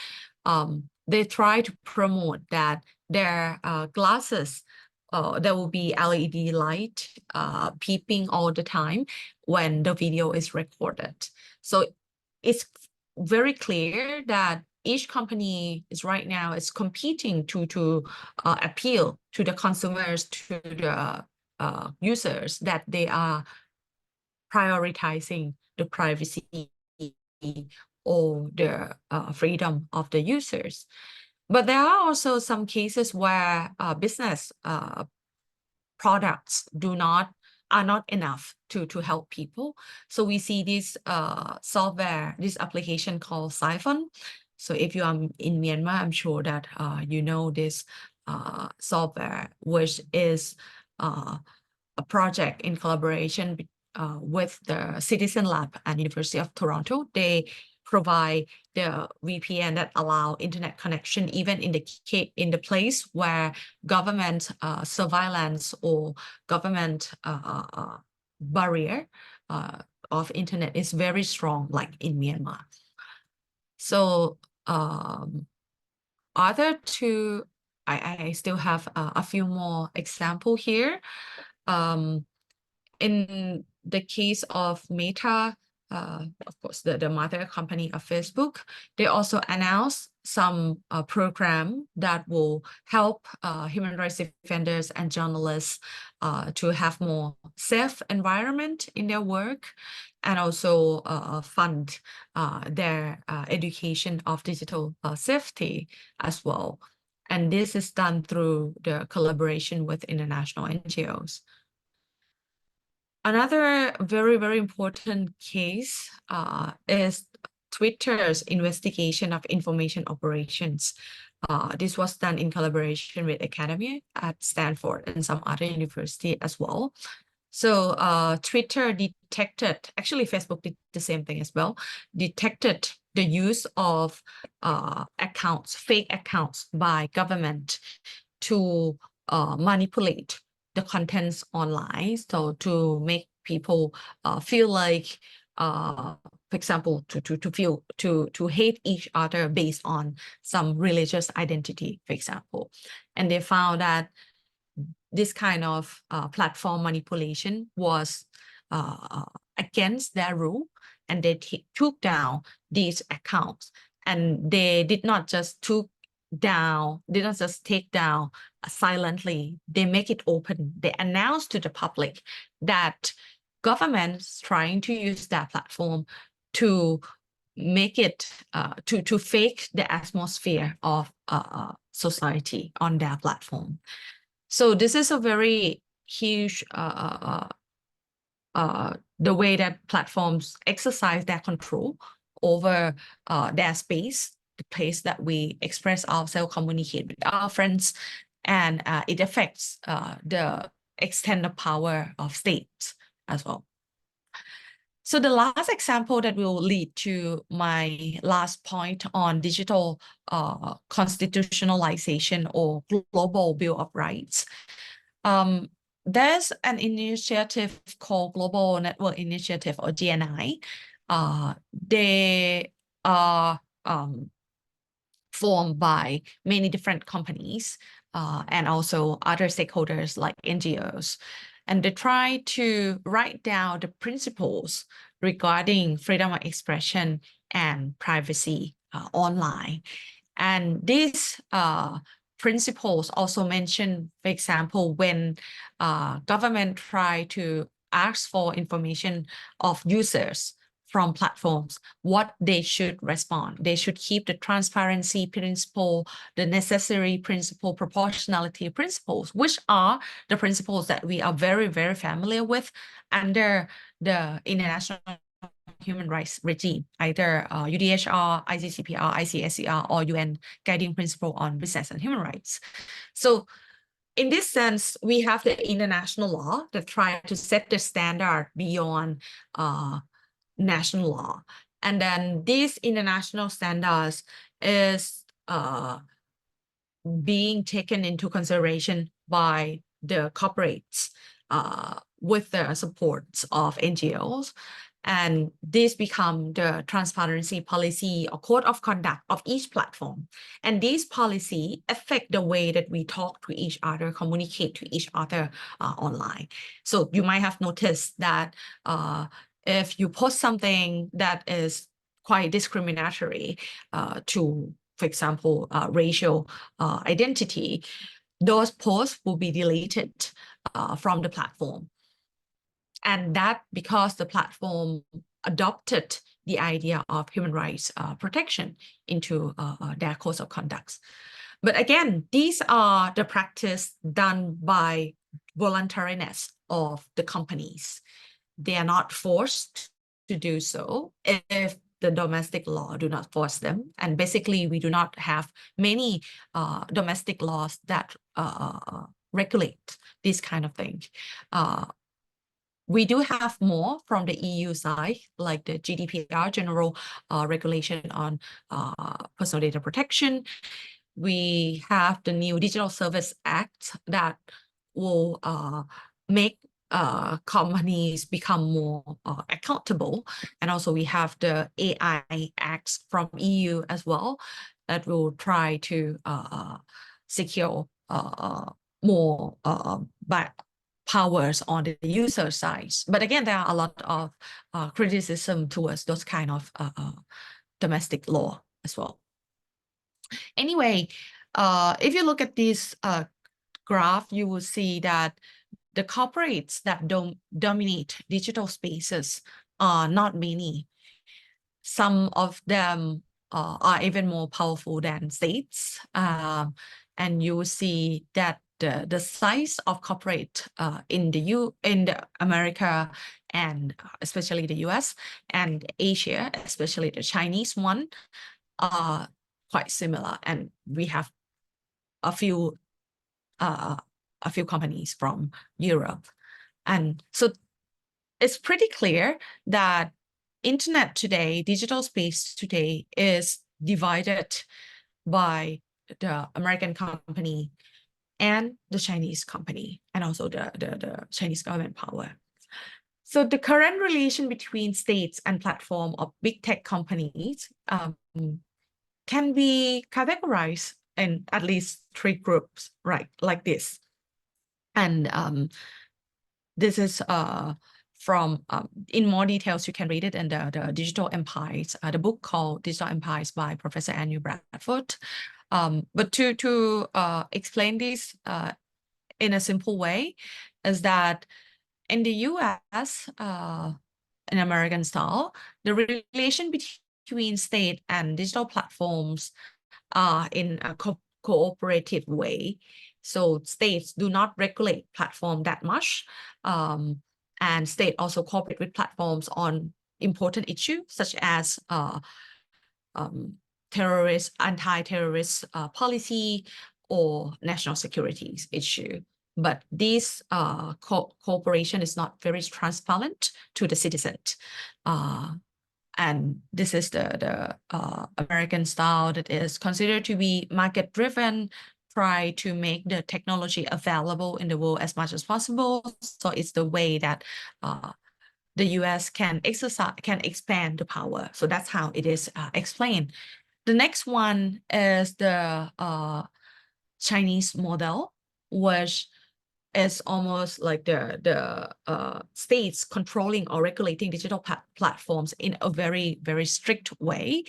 they try to promote that their glasses, there will be LED light peeping all the time when the video is recorded. So it's very clear that each company is right now is competing to appeal to the consumers, to the users, that they are prioritizing the privacy or the freedom of the users. But there are also some cases where business products are not enough to help people. So we see this software, this application called Siphon. So if you are in Myanmar, I'm sure that you know this software, which is a project in collaboration with the Citizen Lab and University of Toronto. They provide the VPN that allow internet connection even in the place where government surveillance or government barrier of internet is very strong, like in Myanmar. So other two, I still have a few more examples here. in the case of Meta, of course, the mother company of Facebook, they also announced some program that will help human rights defenders and journalists to have more safe environment in their work, and also fund their education of digital safety as well. And this is done through the collaboration with international NGOs. Another very, very important case is Twitter's investigation of information operations. This was done in collaboration with academia at Stanford and some other university as well. So Twitter detected, actually Facebook did the same thing as well, detected the use of accounts, fake accounts by government to manipulate the contents online. So to make people feel like, for example, to hate each other based on some religious identity, for example. And they found that this kind of platform manipulation was against their rule, and they took down these accounts. And they did not just take down silently. They make it open. They announce to the public that governments trying to use that platform to make it to fake the atmosphere of society on their platform. So this is a very huge the way that platforms exercise their control over their space, the place that we express ourselves, communicate with our friends, and it affects the extent of power of states as well. So the last example that will lead to my last point on digital constitutionalization or global Bill of Rights. There's an initiative called Global Network Initiative, or GNI. They are formed by many different companies and also other stakeholders like NGOs. And they try to write down the principles regarding freedom of expression and privacy online. And these principles also mention, for example, when government try to ask for information of users from platforms, what they should respond. They should keep the transparency principle, the necessary principle, proportionality principles, which are the principles that we are very, very familiar with under the international human rights regime, either UDHR, ICCPR, ICSCR, or UN Guiding Principle on Business and Human Rights. So in this sense, we have the international law that try to set the standard beyond national law. And then these international standards is being taken into consideration by the corporates with the support of NGOs. And this become the transparency policy or code of conduct of each platform. And these policy affect the way that we talk to each other, communicate to each other online. So you might have noticed that if you post something that is quite discriminatory to, for example, racial identity, those posts will be deleted from the platform. And that because the platform adopted the idea of human rights protection into their codes of conduct. But again, these are the practice done by voluntariness of the companies. They are not forced to do so if the domestic law do not force them. And basically, we do not have many domestic laws that regulate this kind of thing. We do have more from the EU side, like the GDPR, General Regulation on Personal Data Protection. We have the new Digital Service Act that will make companies become more accountable. And also we have the AI Acts from EU as well that will try to secure more powers on the user side. But again, there are a lot of criticism towards those kind of domestic law as well. Anyway, if you look at this graph, you will see that the corporates that dominate digital spaces are not many. Some of them are even more powerful than states. And you will see that the size of corporate in the America and especially the US and Asia, especially the Chinese one, are quite similar. And we have a few companies from Europe. And so it's pretty clear that internet today, digital space today, is divided by the American company and the Chinese company, and also the Chinese government power. So the current relation between states and platform of big tech companies can be categorized in at least 3 groups, right? Like this. And this is from, in more details, you can read it in the Digital Empires, the book called Digital Empires by Professor Andrew Bradford. But to explain this in a simple way is that in the US, in American style, the relation between state and digital platforms are in a cooperative way. So states do not regulate platform that much. And state also cooperate with platforms on important issues such as terrorist, anti-terrorist policy or national security issue. But this cooperation is not very transparent to the citizen. And this is the American style that is considered to be market-driven, try to make the technology available in the world as much as possible. So it's the way that the US can expand the power. So that's how it is explained. The next one is the Chinese model, which is almost like the states controlling or regulating digital platforms in a very, very strict way.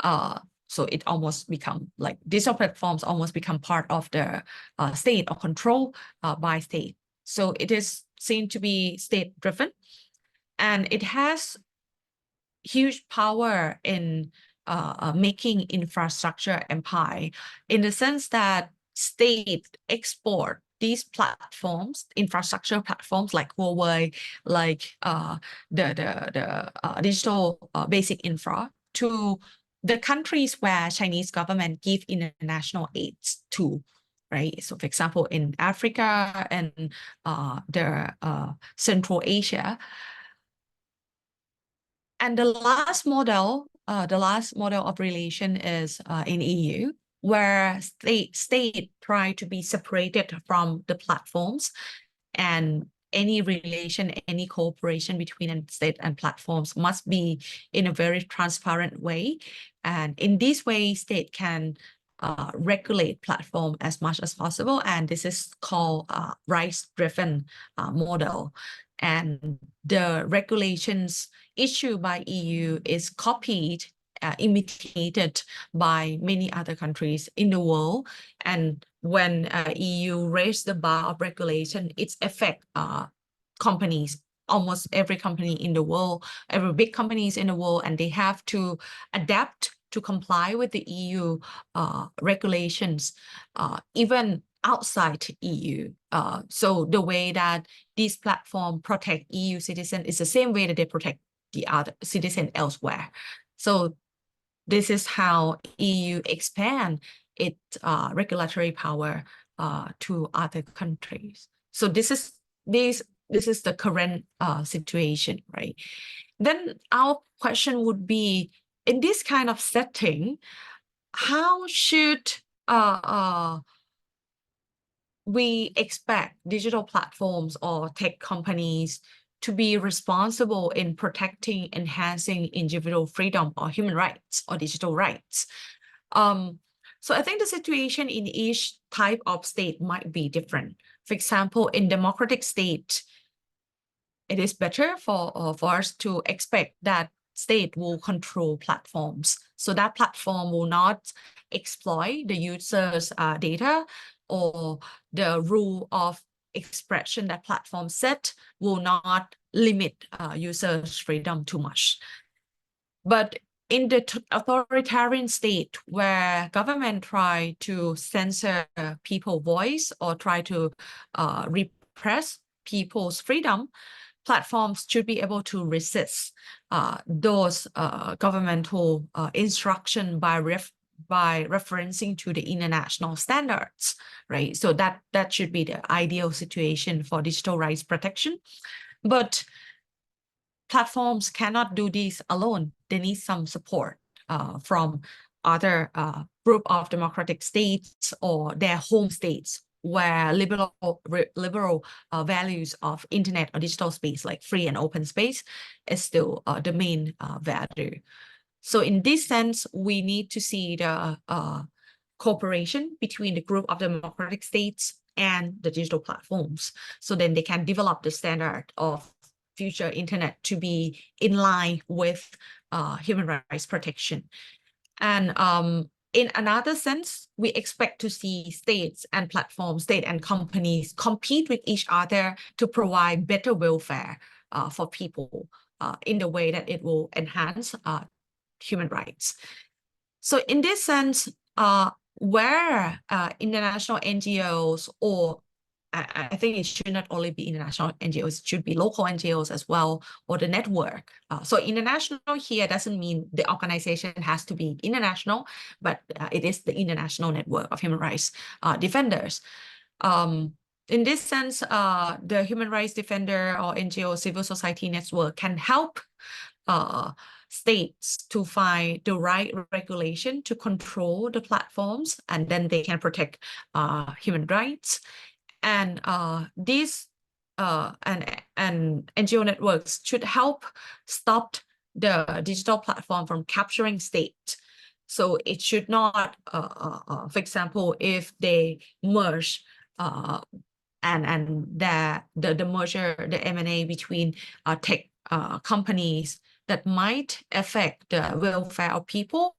So it almost become like digital platforms almost become part of the state or control by state. So it is seen to be state-driven, and it has huge power in making infrastructure empire, in the sense that state export these platforms, infrastructure platforms like Huawei, like the digital basic infra, to the countries where Chinese government give international aids to, right? So for example, in Africa and the Central Asia. And the last model of relation is in EU, where state try to be separated from the platforms, and any relation, any cooperation between state and platforms must be in a very transparent way. And in this way, state can regulate platform as much as possible. And this is called rights-driven model. And the regulations issued by EU is copied, imitated by many other countries in the world. And when EU raised the bar of regulation, it affects companies, almost every company in the world, every big companies in the world, and they have to adapt to comply with the EU regulations, even outside EU. So the way that these platforms protect EU citizens is the same way that they protect the other citizens elsewhere. So this is how EU expand its regulatory power to other countries. So this is the current situation, right? Then our question would be, in this kind of setting, how should we expect digital platforms or tech companies to be responsible in protecting, enhancing individual freedom or human rights or digital rights? So I think the situation in each type of state might be different. For example, in democratic state, it is better for us to expect that state will control platforms, so that platform will not exploit the user's data, or the rule of expression that platform set will not limit users' freedom too much. But in the authoritarian state where government try to censor people's voice or try to repress people's freedom, platforms should be able to resist those governmental instruction by referencing to the international standards, right? So that should be the ideal situation for digital rights protection. But platforms cannot do this alone. They need some support from other group of democratic states or their home states, where liberal values of internet or digital space, like free and open space, is still the main value. So in this sense, we need to see the cooperation between the group of democratic states and the digital platforms, so then they can develop the standard of future internet to be in line with human rights protection. And in another sense, we expect to see states and platforms, state and companies compete with each other to provide better welfare for people in the way that it will enhance human rights. So in this sense, where international NGOs, or I think it should not only be international NGOs, it should be local NGOs as well, or the network. So international here doesn't mean the organization has to be international, but it is the international network of human rights defenders. In this sense, the human rights defender or NGO civil society network can help states to find the right regulation to control the platforms, and then they can protect human rights. And these and NGO networks should help stop the digital platform from capturing state. So it should not, for example, if they merge and the merger, the M&A between tech companies that might affect the welfare of people,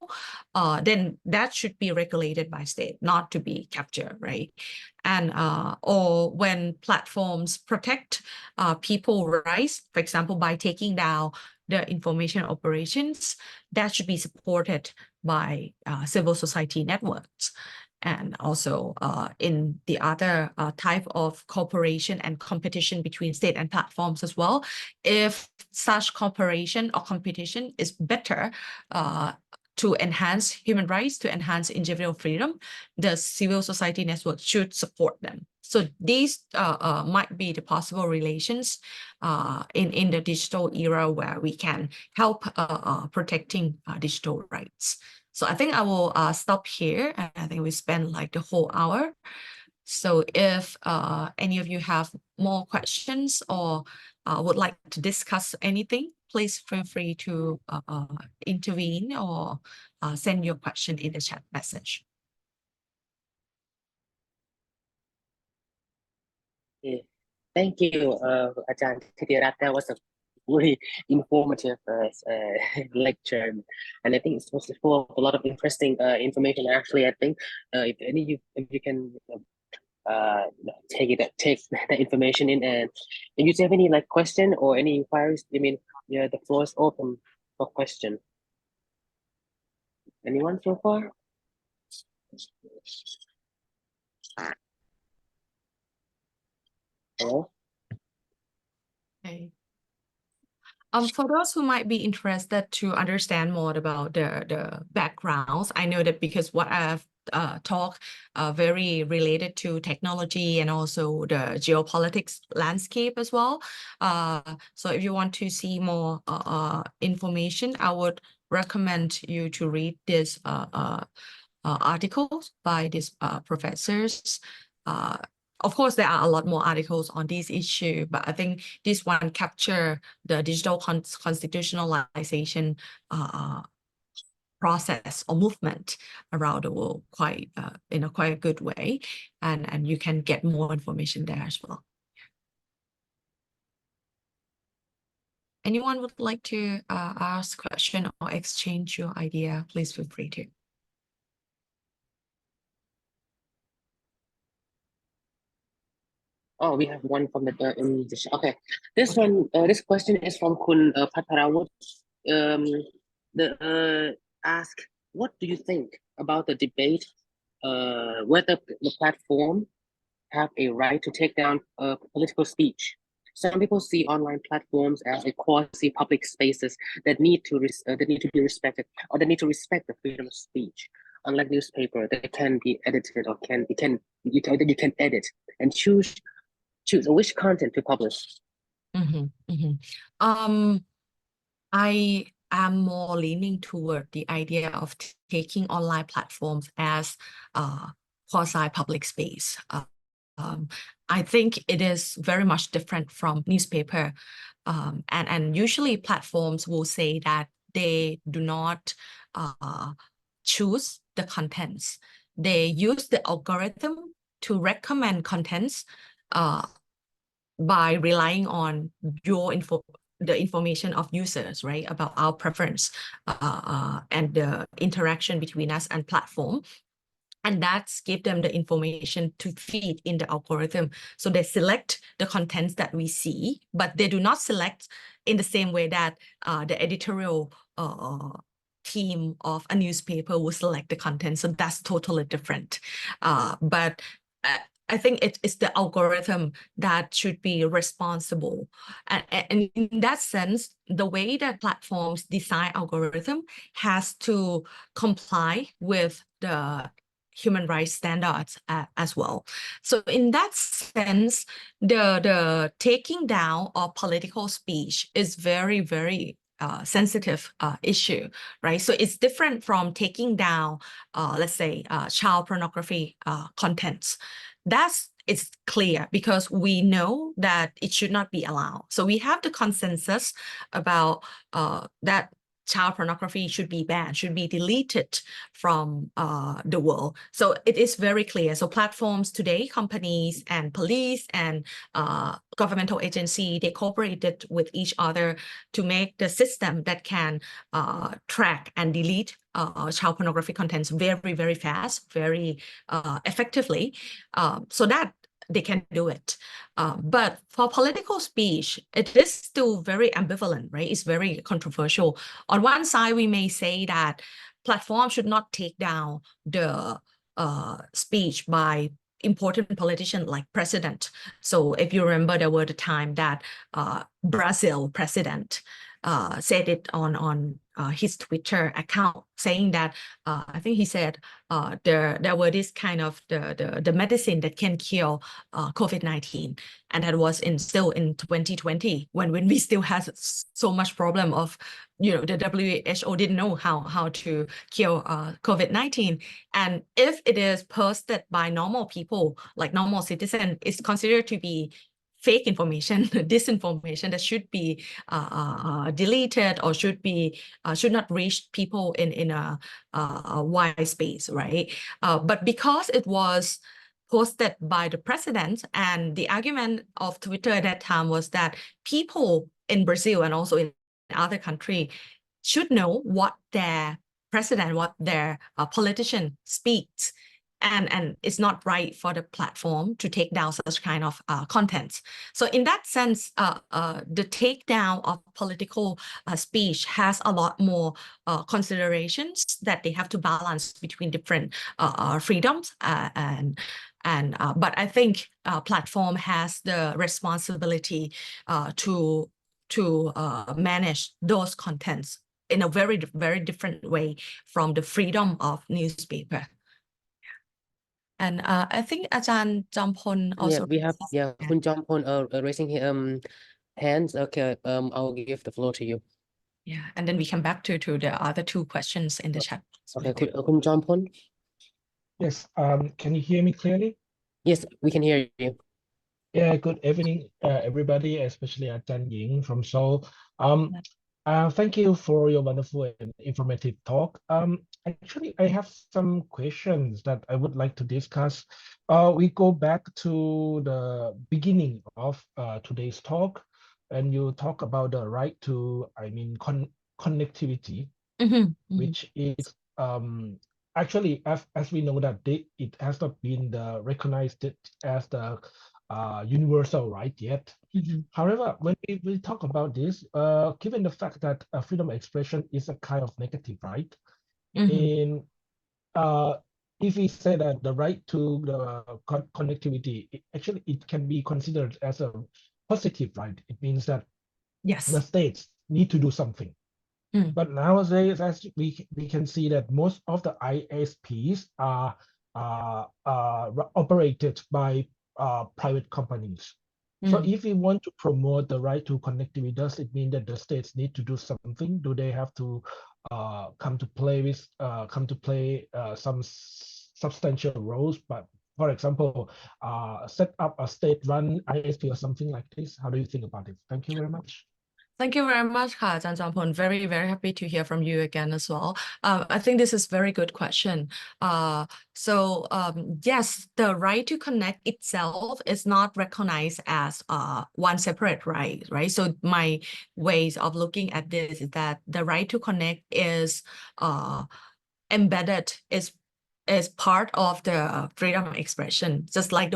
then that should be regulated by state, not to be captured, right? And or when platforms protect people's rights, for example, by taking down the information operations, that should be supported by civil society networks. And also in the other type of cooperation and competition between state and platforms as well, if such cooperation or competition is better to enhance human rights, to enhance individual freedom, the civil society network should support them. So these might be the possible relations in the digital era where we can help protecting digital rights. So I think I will stop here. And I think we spent like the whole hour. So if any of you have more questions or would like to discuss anything, please feel free to intervene or send your question in the chat message. Thank you, Ajahn Thitirat. That was a really informative lecture, and I think it was full of a lot of interesting information. Actually, I think if you can take that information in, and if you have any like question or any inquiries, I mean, yeah, the floor is open for question. Anyone so far? Hello? Okay. For those who might be interested to understand more about the backgrounds, I know that because what I've talked very related to technology and also the geopolitics landscape as well. So if you want to see more information, I would recommend you to read this articles by these professors. Of course, there are a lot more articles on this issue, but I think this one capture the digital constitutionalization process or movement around the world quite in a quite a good way, and you can get more information there as well. Anyone would like to ask question or exchange your idea, please feel free to. Oh, we have one from the in the okay. This one, this question is from Kun Patharawut. Ask, what do you think about the debate whether the platform have a right to take down political speech? Some people see online platforms as a quasi-public spaces that need to be respected, or that need to respect the freedom of speech. Unlike newspaper, that can be edited or you can edit and choose which content to publish. I am more leaning toward the idea of taking online platforms as quasi-public space. I think it is very much different from newspaper, and usually platforms will say that they do not choose the contents. They use the algorithm to recommend contents by relying on the information of users, right, about our preference and the interaction between us and platform. And that's give them the information to feed in the algorithm. So they select the contents that we see, but they do not select in the same way that the editorial team of a newspaper will select the content. So that's totally different. But I think it's the algorithm that should be responsible. And in that sense, the way that platforms design algorithm has to comply with the human rights standards as well. So in that sense, the taking down of political speech is very, very sensitive issue, right? So it's different from taking down, let's say, child pornography contents. It's clear because we know that it should not be allowed. So we have the consensus about that child pornography should be banned, should be deleted from the world. So it is very clear. So platforms today, companies and police and governmental agency, they cooperated with each other to make the system that can track and delete child pornography contents very, very fast, very effectively, so that they can do it. But for political speech, it is still very ambivalent, right? It's very controversial. On one side, we may say that platforms should not take down the speech by important politicians like president. So if you remember, there were the time that Brazil president said it on his Twitter account, saying that I think he said there were this kind of the medicine that can cure COVID-19, and that was still in 2020 when we still had so much problem of, you know, the WHO didn't know how to cure COVID-19, and if it is posted by normal people, like normal citizens, it's considered to be fake information, disinformation that should be deleted or should not reach people in a wide space, right? But because it was posted by the president, and the argument of Twitter at that time was that people in Brazil and also in other countries should know what their president, what their politician speaks. And it's not right for the platform to take down such kind of contents. So in that sense, the takedown of political speech has a lot more considerations that they have to balance between different freedoms but I think platform has the responsibility to manage those contents in a very, very different way from the freedom of newspaper. And I think Ajahn Jampon also. Yeah, we have Kun Jampon raising his hands. Okay, I'll give the floor to you. Yeah, and then we come back to the other two questions in the chat. Okay, Kun Jampon. Yes. Can you hear me clearly? Yes, we can hear you. Yeah. Good evening, everybody, especially Ajahn Ying from Seoul. Thank you for your wonderful and informative talk. Actually, I have some questions that I would like to discuss. We go back to the beginning of today's talk, and you talk about the right to, connectivity, which is actually, as we know that it has not been recognized as the universal right yet. However, when we talk about this, given the fact that freedom of expression is a kind of negative right, in if we say that the right to the connectivity, actually it can be considered as a positive right. It means that Yes. the states need to do something. But nowadays, as we can see that most of the ISPs are operated by private companies. So if we want to promote the right to connectivity, does it mean that the states need to do something? Do they have to come to play some substantial roles? But for example, set up a state-run ISP or something like this. How do you think about it? Thank you very much. Thank you very much, Ka Janjampon. Very, very happy to hear from you again as well. I think this is a very good question. Yes, the right to connect itself is not recognized as one separate right, right? So my ways of looking at this is that the right to connect is embedded, is part of the freedom of expression, just like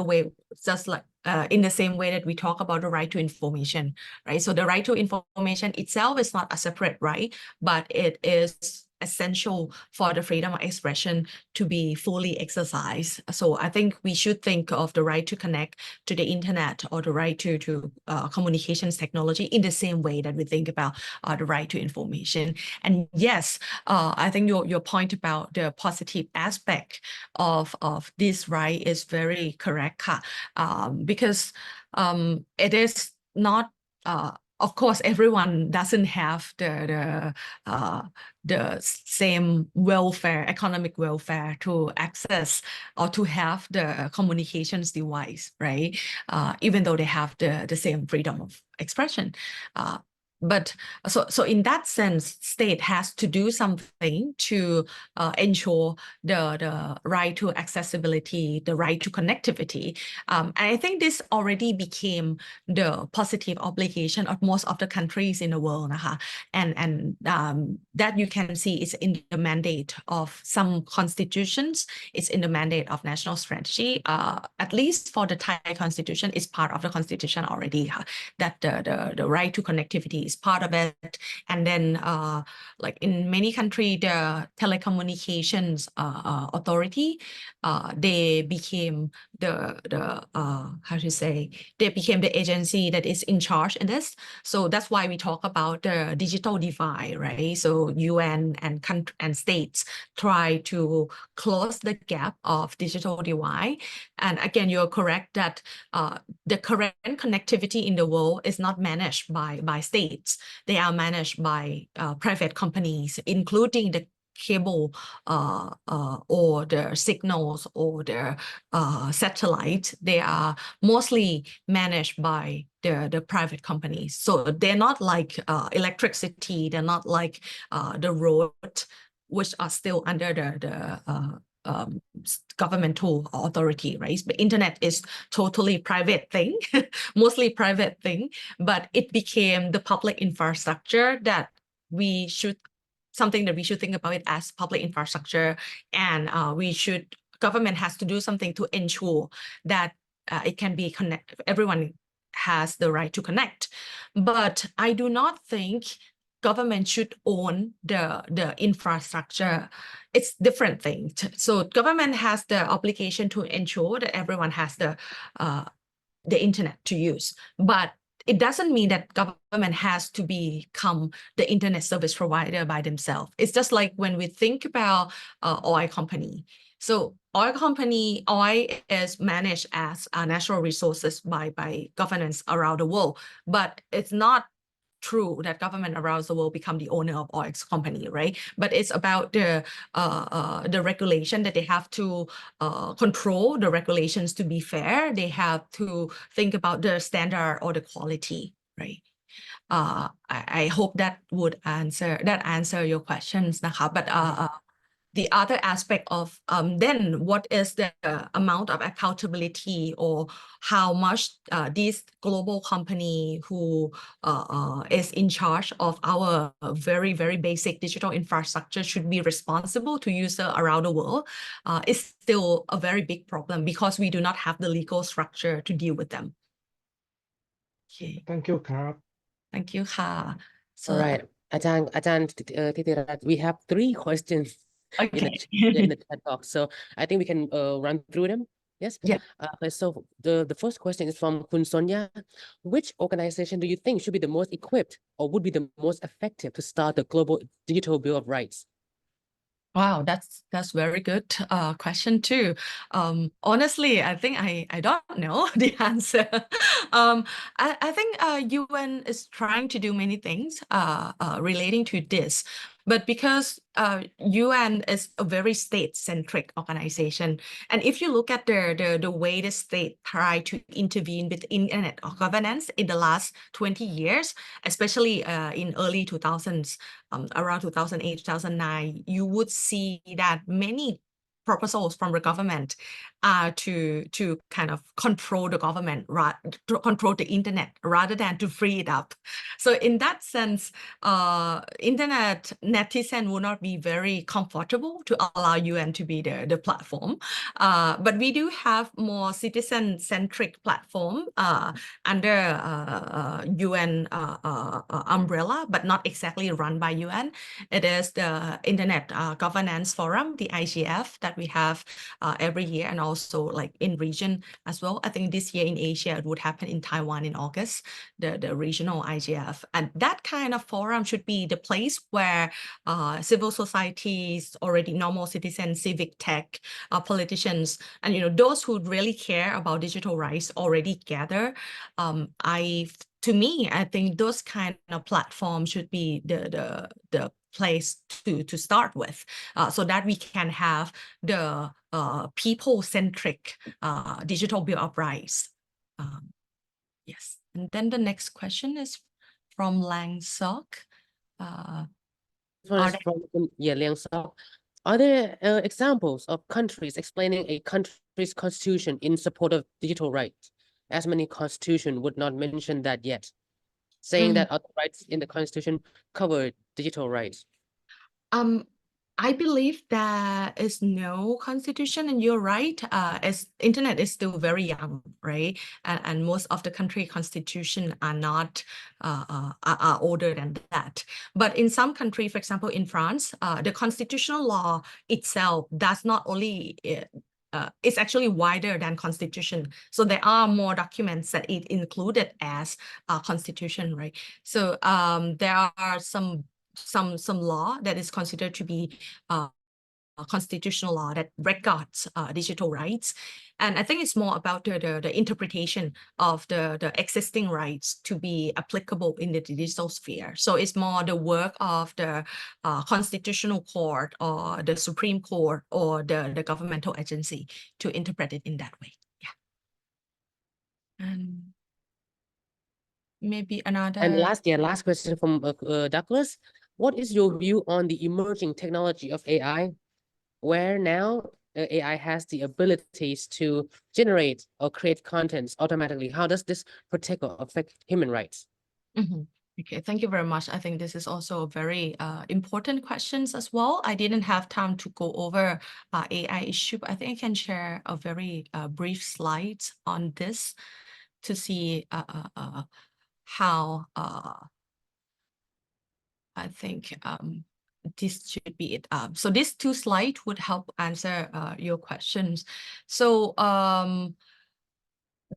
in the same way that we talk about the right to information, right? So the right to information itself is not a separate right, but it is essential for the freedom of expression to be fully exercised. So I think we should think of the right to connect to the internet or the right to communications technology in the same way that we think about the right to information. And yes, I think your point about the positive aspect of this right is very correct, because it is not of course, everyone doesn't have the same welfare, economic welfare to access or to have the communications device, right? Even though they have the same freedom of expression. But so in that sense, state has to do something to ensure the right to accessibility, the right to connectivity. And I think this already became the positive obligation of most of the countries in the world, and that you can see is in the mandate of some constitutions. It's in the mandate of national strategy. At least for the Thai constitution, it's part of the constitution already. That the right to connectivity is part of it. And then like in many countries, the telecommunications authority, they became they became the agency that is in charge in this. So that's why we talk about the digital divide, right? So UN and states try to close the gap of digital divide. And again, you're correct that the current connectivity in the world is not managed by states. They are managed by private companies, including the cable or the signals or the satellite. They are mostly managed by the private companies. So they're not like electricity, they're not like the road, which are still under the governmental authority, right? But internet is totally private thing, mostly private thing, but it became the public infrastructure that we should think about it as public infrastructure, and government has to do something to ensure that it can be connected. Everyone has the right to connect, but I do not think government should own the infrastructure. It's different thing. So government has the obligation to ensure that everyone has the internet to use, but it doesn't mean that government has to become the internet service provider by themselves. It's just like when we think about oil company. So oil is managed as natural resources by governments around the world, but it's not true that government around the world become the owner of oil company, right? But it's about the regulation that they have to control the regulations to be fair. They have to think about the standard or the quality, right? I hope that would answer your questions นะคะ but the other aspect of then what is the amount of accountability or how much this global company who is in charge of our very, very basic digital infrastructure should be responsible to users around the world is still a very big problem because we do not have the legal structure to deal with them. Okay. Thank you ครับ Thank you ค่ะ so All right, Ajahn Titirat, we have 3 questions in the okay. in the chat box, so I think we can run through them. Yes. Yeah. Okay, so the first question is from Kun Sonia. Which organization do you think should be the most equipped or would be the most effective to start the global digital bill of rights? Wow, that's very good question too. Honestly, I think I don't know the answer. I think UN is trying to do many things relating to this, but because UN is a very state-centric organization, and if you look at the way the state tried to intervene with internet governance in the last 20 years, especially in early 2000s. Around 2008, 2009, you would see that many proposals from the government to kind of control the government, to control the internet rather than to free it up. So in that sense, internet netizen would not be very comfortable to allow UN to be the platform. But we do have more citizen-centric platform under UN umbrella, but not exactly run by UN. It is the Internet Governance Forum, the IGF, that we have every year, and also like in region as well. I think this year in Asia, it would happen in Taiwan in August, the regional IGF. And that kind of forum should be the place where civil societies, already normal citizens, civic tech, politicians, and those who really care about digital rights already gather. To me, I think those kind of platforms should be the place to start with, so that we can have the people-centric digital bill of rights. Yes, and then the next question is from Lang Sok. Liang Sok. Are there examples of countries explaining a country's constitution in support of digital rights? As many constitutions would not mention that yet, saying that other rights in the constitution cover digital rights. I believe there is no constitution, and you're right. As internet is still very young, right? And most of the country constitution are not are older than that. But in some country, for example, in France, the constitutional law itself does not only it's actually wider than constitution. So there are more documents that it included as constitution, right? So there are some law that is considered to be constitutional law that regards digital rights. And I think it's more about the interpretation of the existing rights to be applicable in the digital sphere. So it's more the work of the constitutional court or the Supreme Court or the governmental agency to interpret it in that way. Yeah. And maybe another. And last question from Douglas. What is your view on the emerging technology of AI, where now AI has the abilities to generate or create contents automatically? How does this protect or affect human rights? Okay, thank you very much. I think this is also a very important questions as well. I didn't have time to go over AI issue, but I think I can share a very brief slides on this to see how I think this should be it. So these 2 slides would help answer your questions. So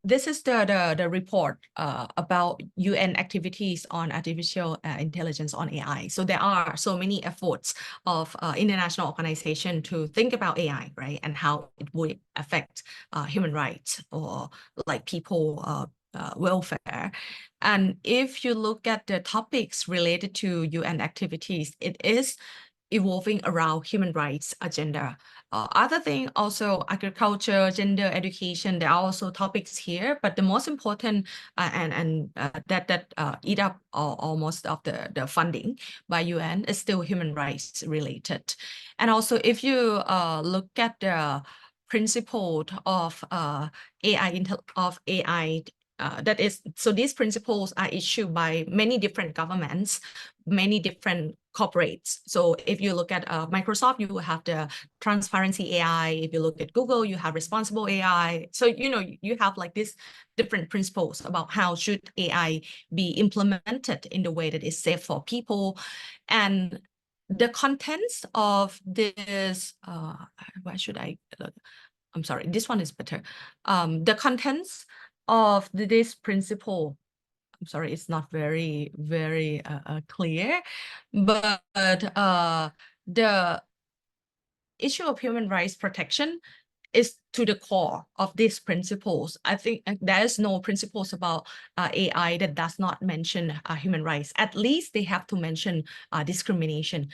this is the report about UN activities on artificial intelligence on AI. So there are so many efforts of international organization to think about AI, right? And how it would affect human rights or like people welfare. And if you look at the topics related to UN activities, it is evolving around human rights agenda. Other thing also agriculture, gender, education, there are also topics here, but the most important that eat up almost of the funding by UN is still human rights related. And also if you look at the principle of AI, that is, so these principles are issued by many different governments, many different corporates. So if you look at Microsoft, you have the transparency AI. If you look at Google, you have responsible AI. So, you know, you have like these different principles about how should AI be implemented in the way that is safe for people. And the contents of this, why should I, I'm sorry, this one is better. The contents of this principle, I'm sorry, it's not very clear, but the issue of human rights protection is to the core of these principles. I think there is no principles about AI that does not mention human rights. At least they have to mention discrimination,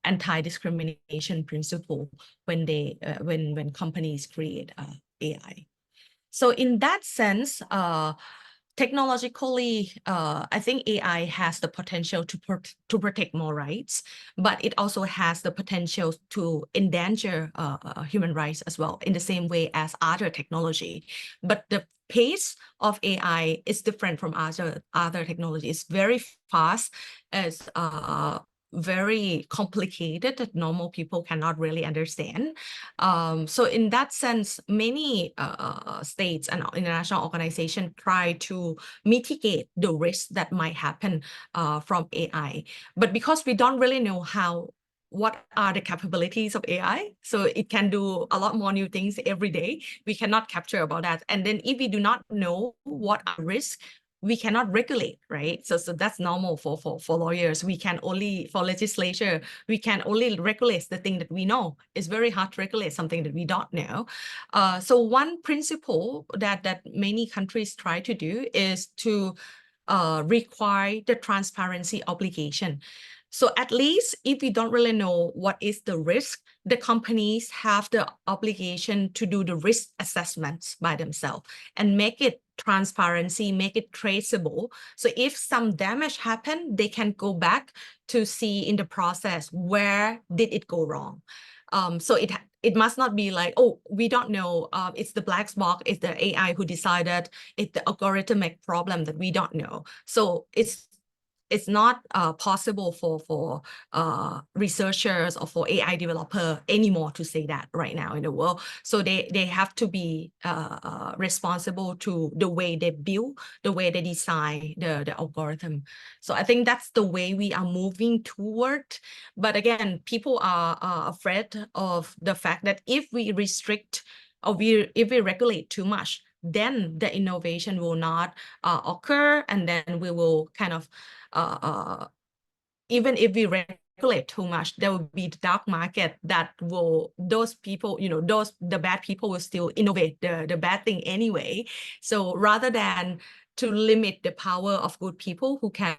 anti-discrimination principle when they when companies create AI. So in that sense, technologically, I think AI has the potential to protect more rights, but it also has the potential to endanger human rights as well, in the same way as other technology. But the pace of AI is different from other technology. It's very fast, as very complicated that normal people cannot really understand. So in that sense, many states and international organizations try to mitigate the risk that might happen from AI. But because we don't really know what are the capabilities of AI, so it can do a lot more new things every day, we cannot capture about that. And then if we do not know what are risks, we cannot regulate, right? So that's normal for lawyers. We can only, for legislature, we can only regulate the thing that we know. It's very hard to regulate something that we don't know. So one principle that many countries try to do is to require the transparency obligation. So at least if we don't really know what is the risk, the companies have the obligation to do the risk assessments by themselves and make it transparency, make it traceable. So if some damage happened, they can go back to see in the process where did it go wrong. So it must not be like, oh, we don't know, it's the black box, it's the AI who decided, it's the algorithmic problem that we don't know. So it's not possible for researchers or for AI developer anymore to say that right now in the world. So they have to be responsible to the way they build, the way they design the algorithm. So I think that's the way we are moving toward. But again, people are afraid of the fact that if we restrict or if we regulate too much, then the innovation will not occur, and then we will kind of even if we regulate too much, there will be the dark market that will, those people, you know, the bad people will still innovate the bad thing anyway. So rather than to limit the power of good people who can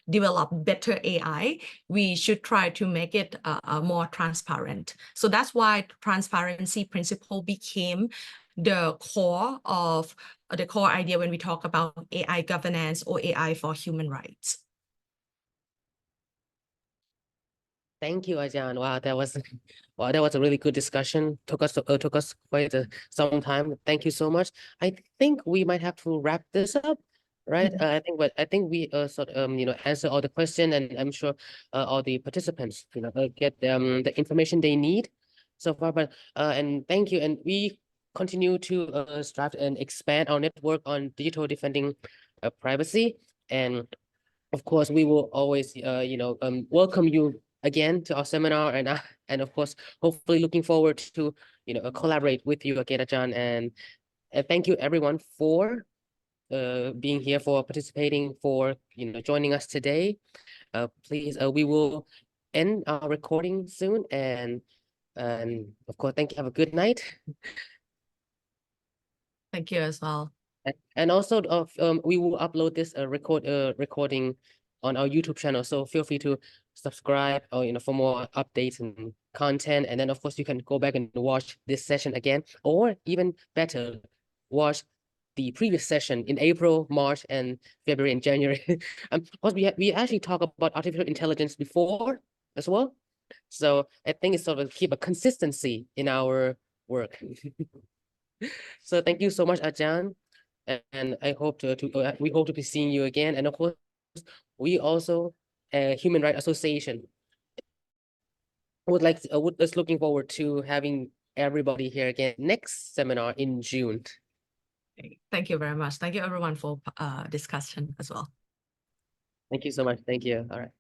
develop better AI, we should try to make it more transparent. So that's why transparency principle became the core idea when we talk about AI governance or AI for human rights. Thank you, Ajahn. Wow, that was a really good discussion. Took us quite some time. Thank you so much. I think we might have to wrap this up, right? I think we sort answer all the questions, and I'm sure all the participants get the information they need so far. But and thank you, and we continue to strive and expand our network on digital defending privacy, and of course we will always welcome you again to our seminar, and of course hopefully looking forward to collaborate with you again, Ajahn, and thank you everyone for being here, for participating, for joining us today. Please, we will end our recording soon, and of course thank you. Have a good night. Thank you as well. And also we will upload this recording on our YouTube channel. So feel free to subscribe or, for more updates and content. And then of course you can go back and watch this session again, or even better, watch the previous session in April, March, and February and January. Because we actually talked about artificial intelligence before as well. So I think it's sort of keep a consistency in our work. So thank you so much, Ajahn. And I hope we hope to be seeing you again. And of course, we also, Human Rights Association, is looking forward to having everybody here again next seminar in June. Thank you very much. Thank you everyone for discussion as well. Thank you so much. Thank you. All right.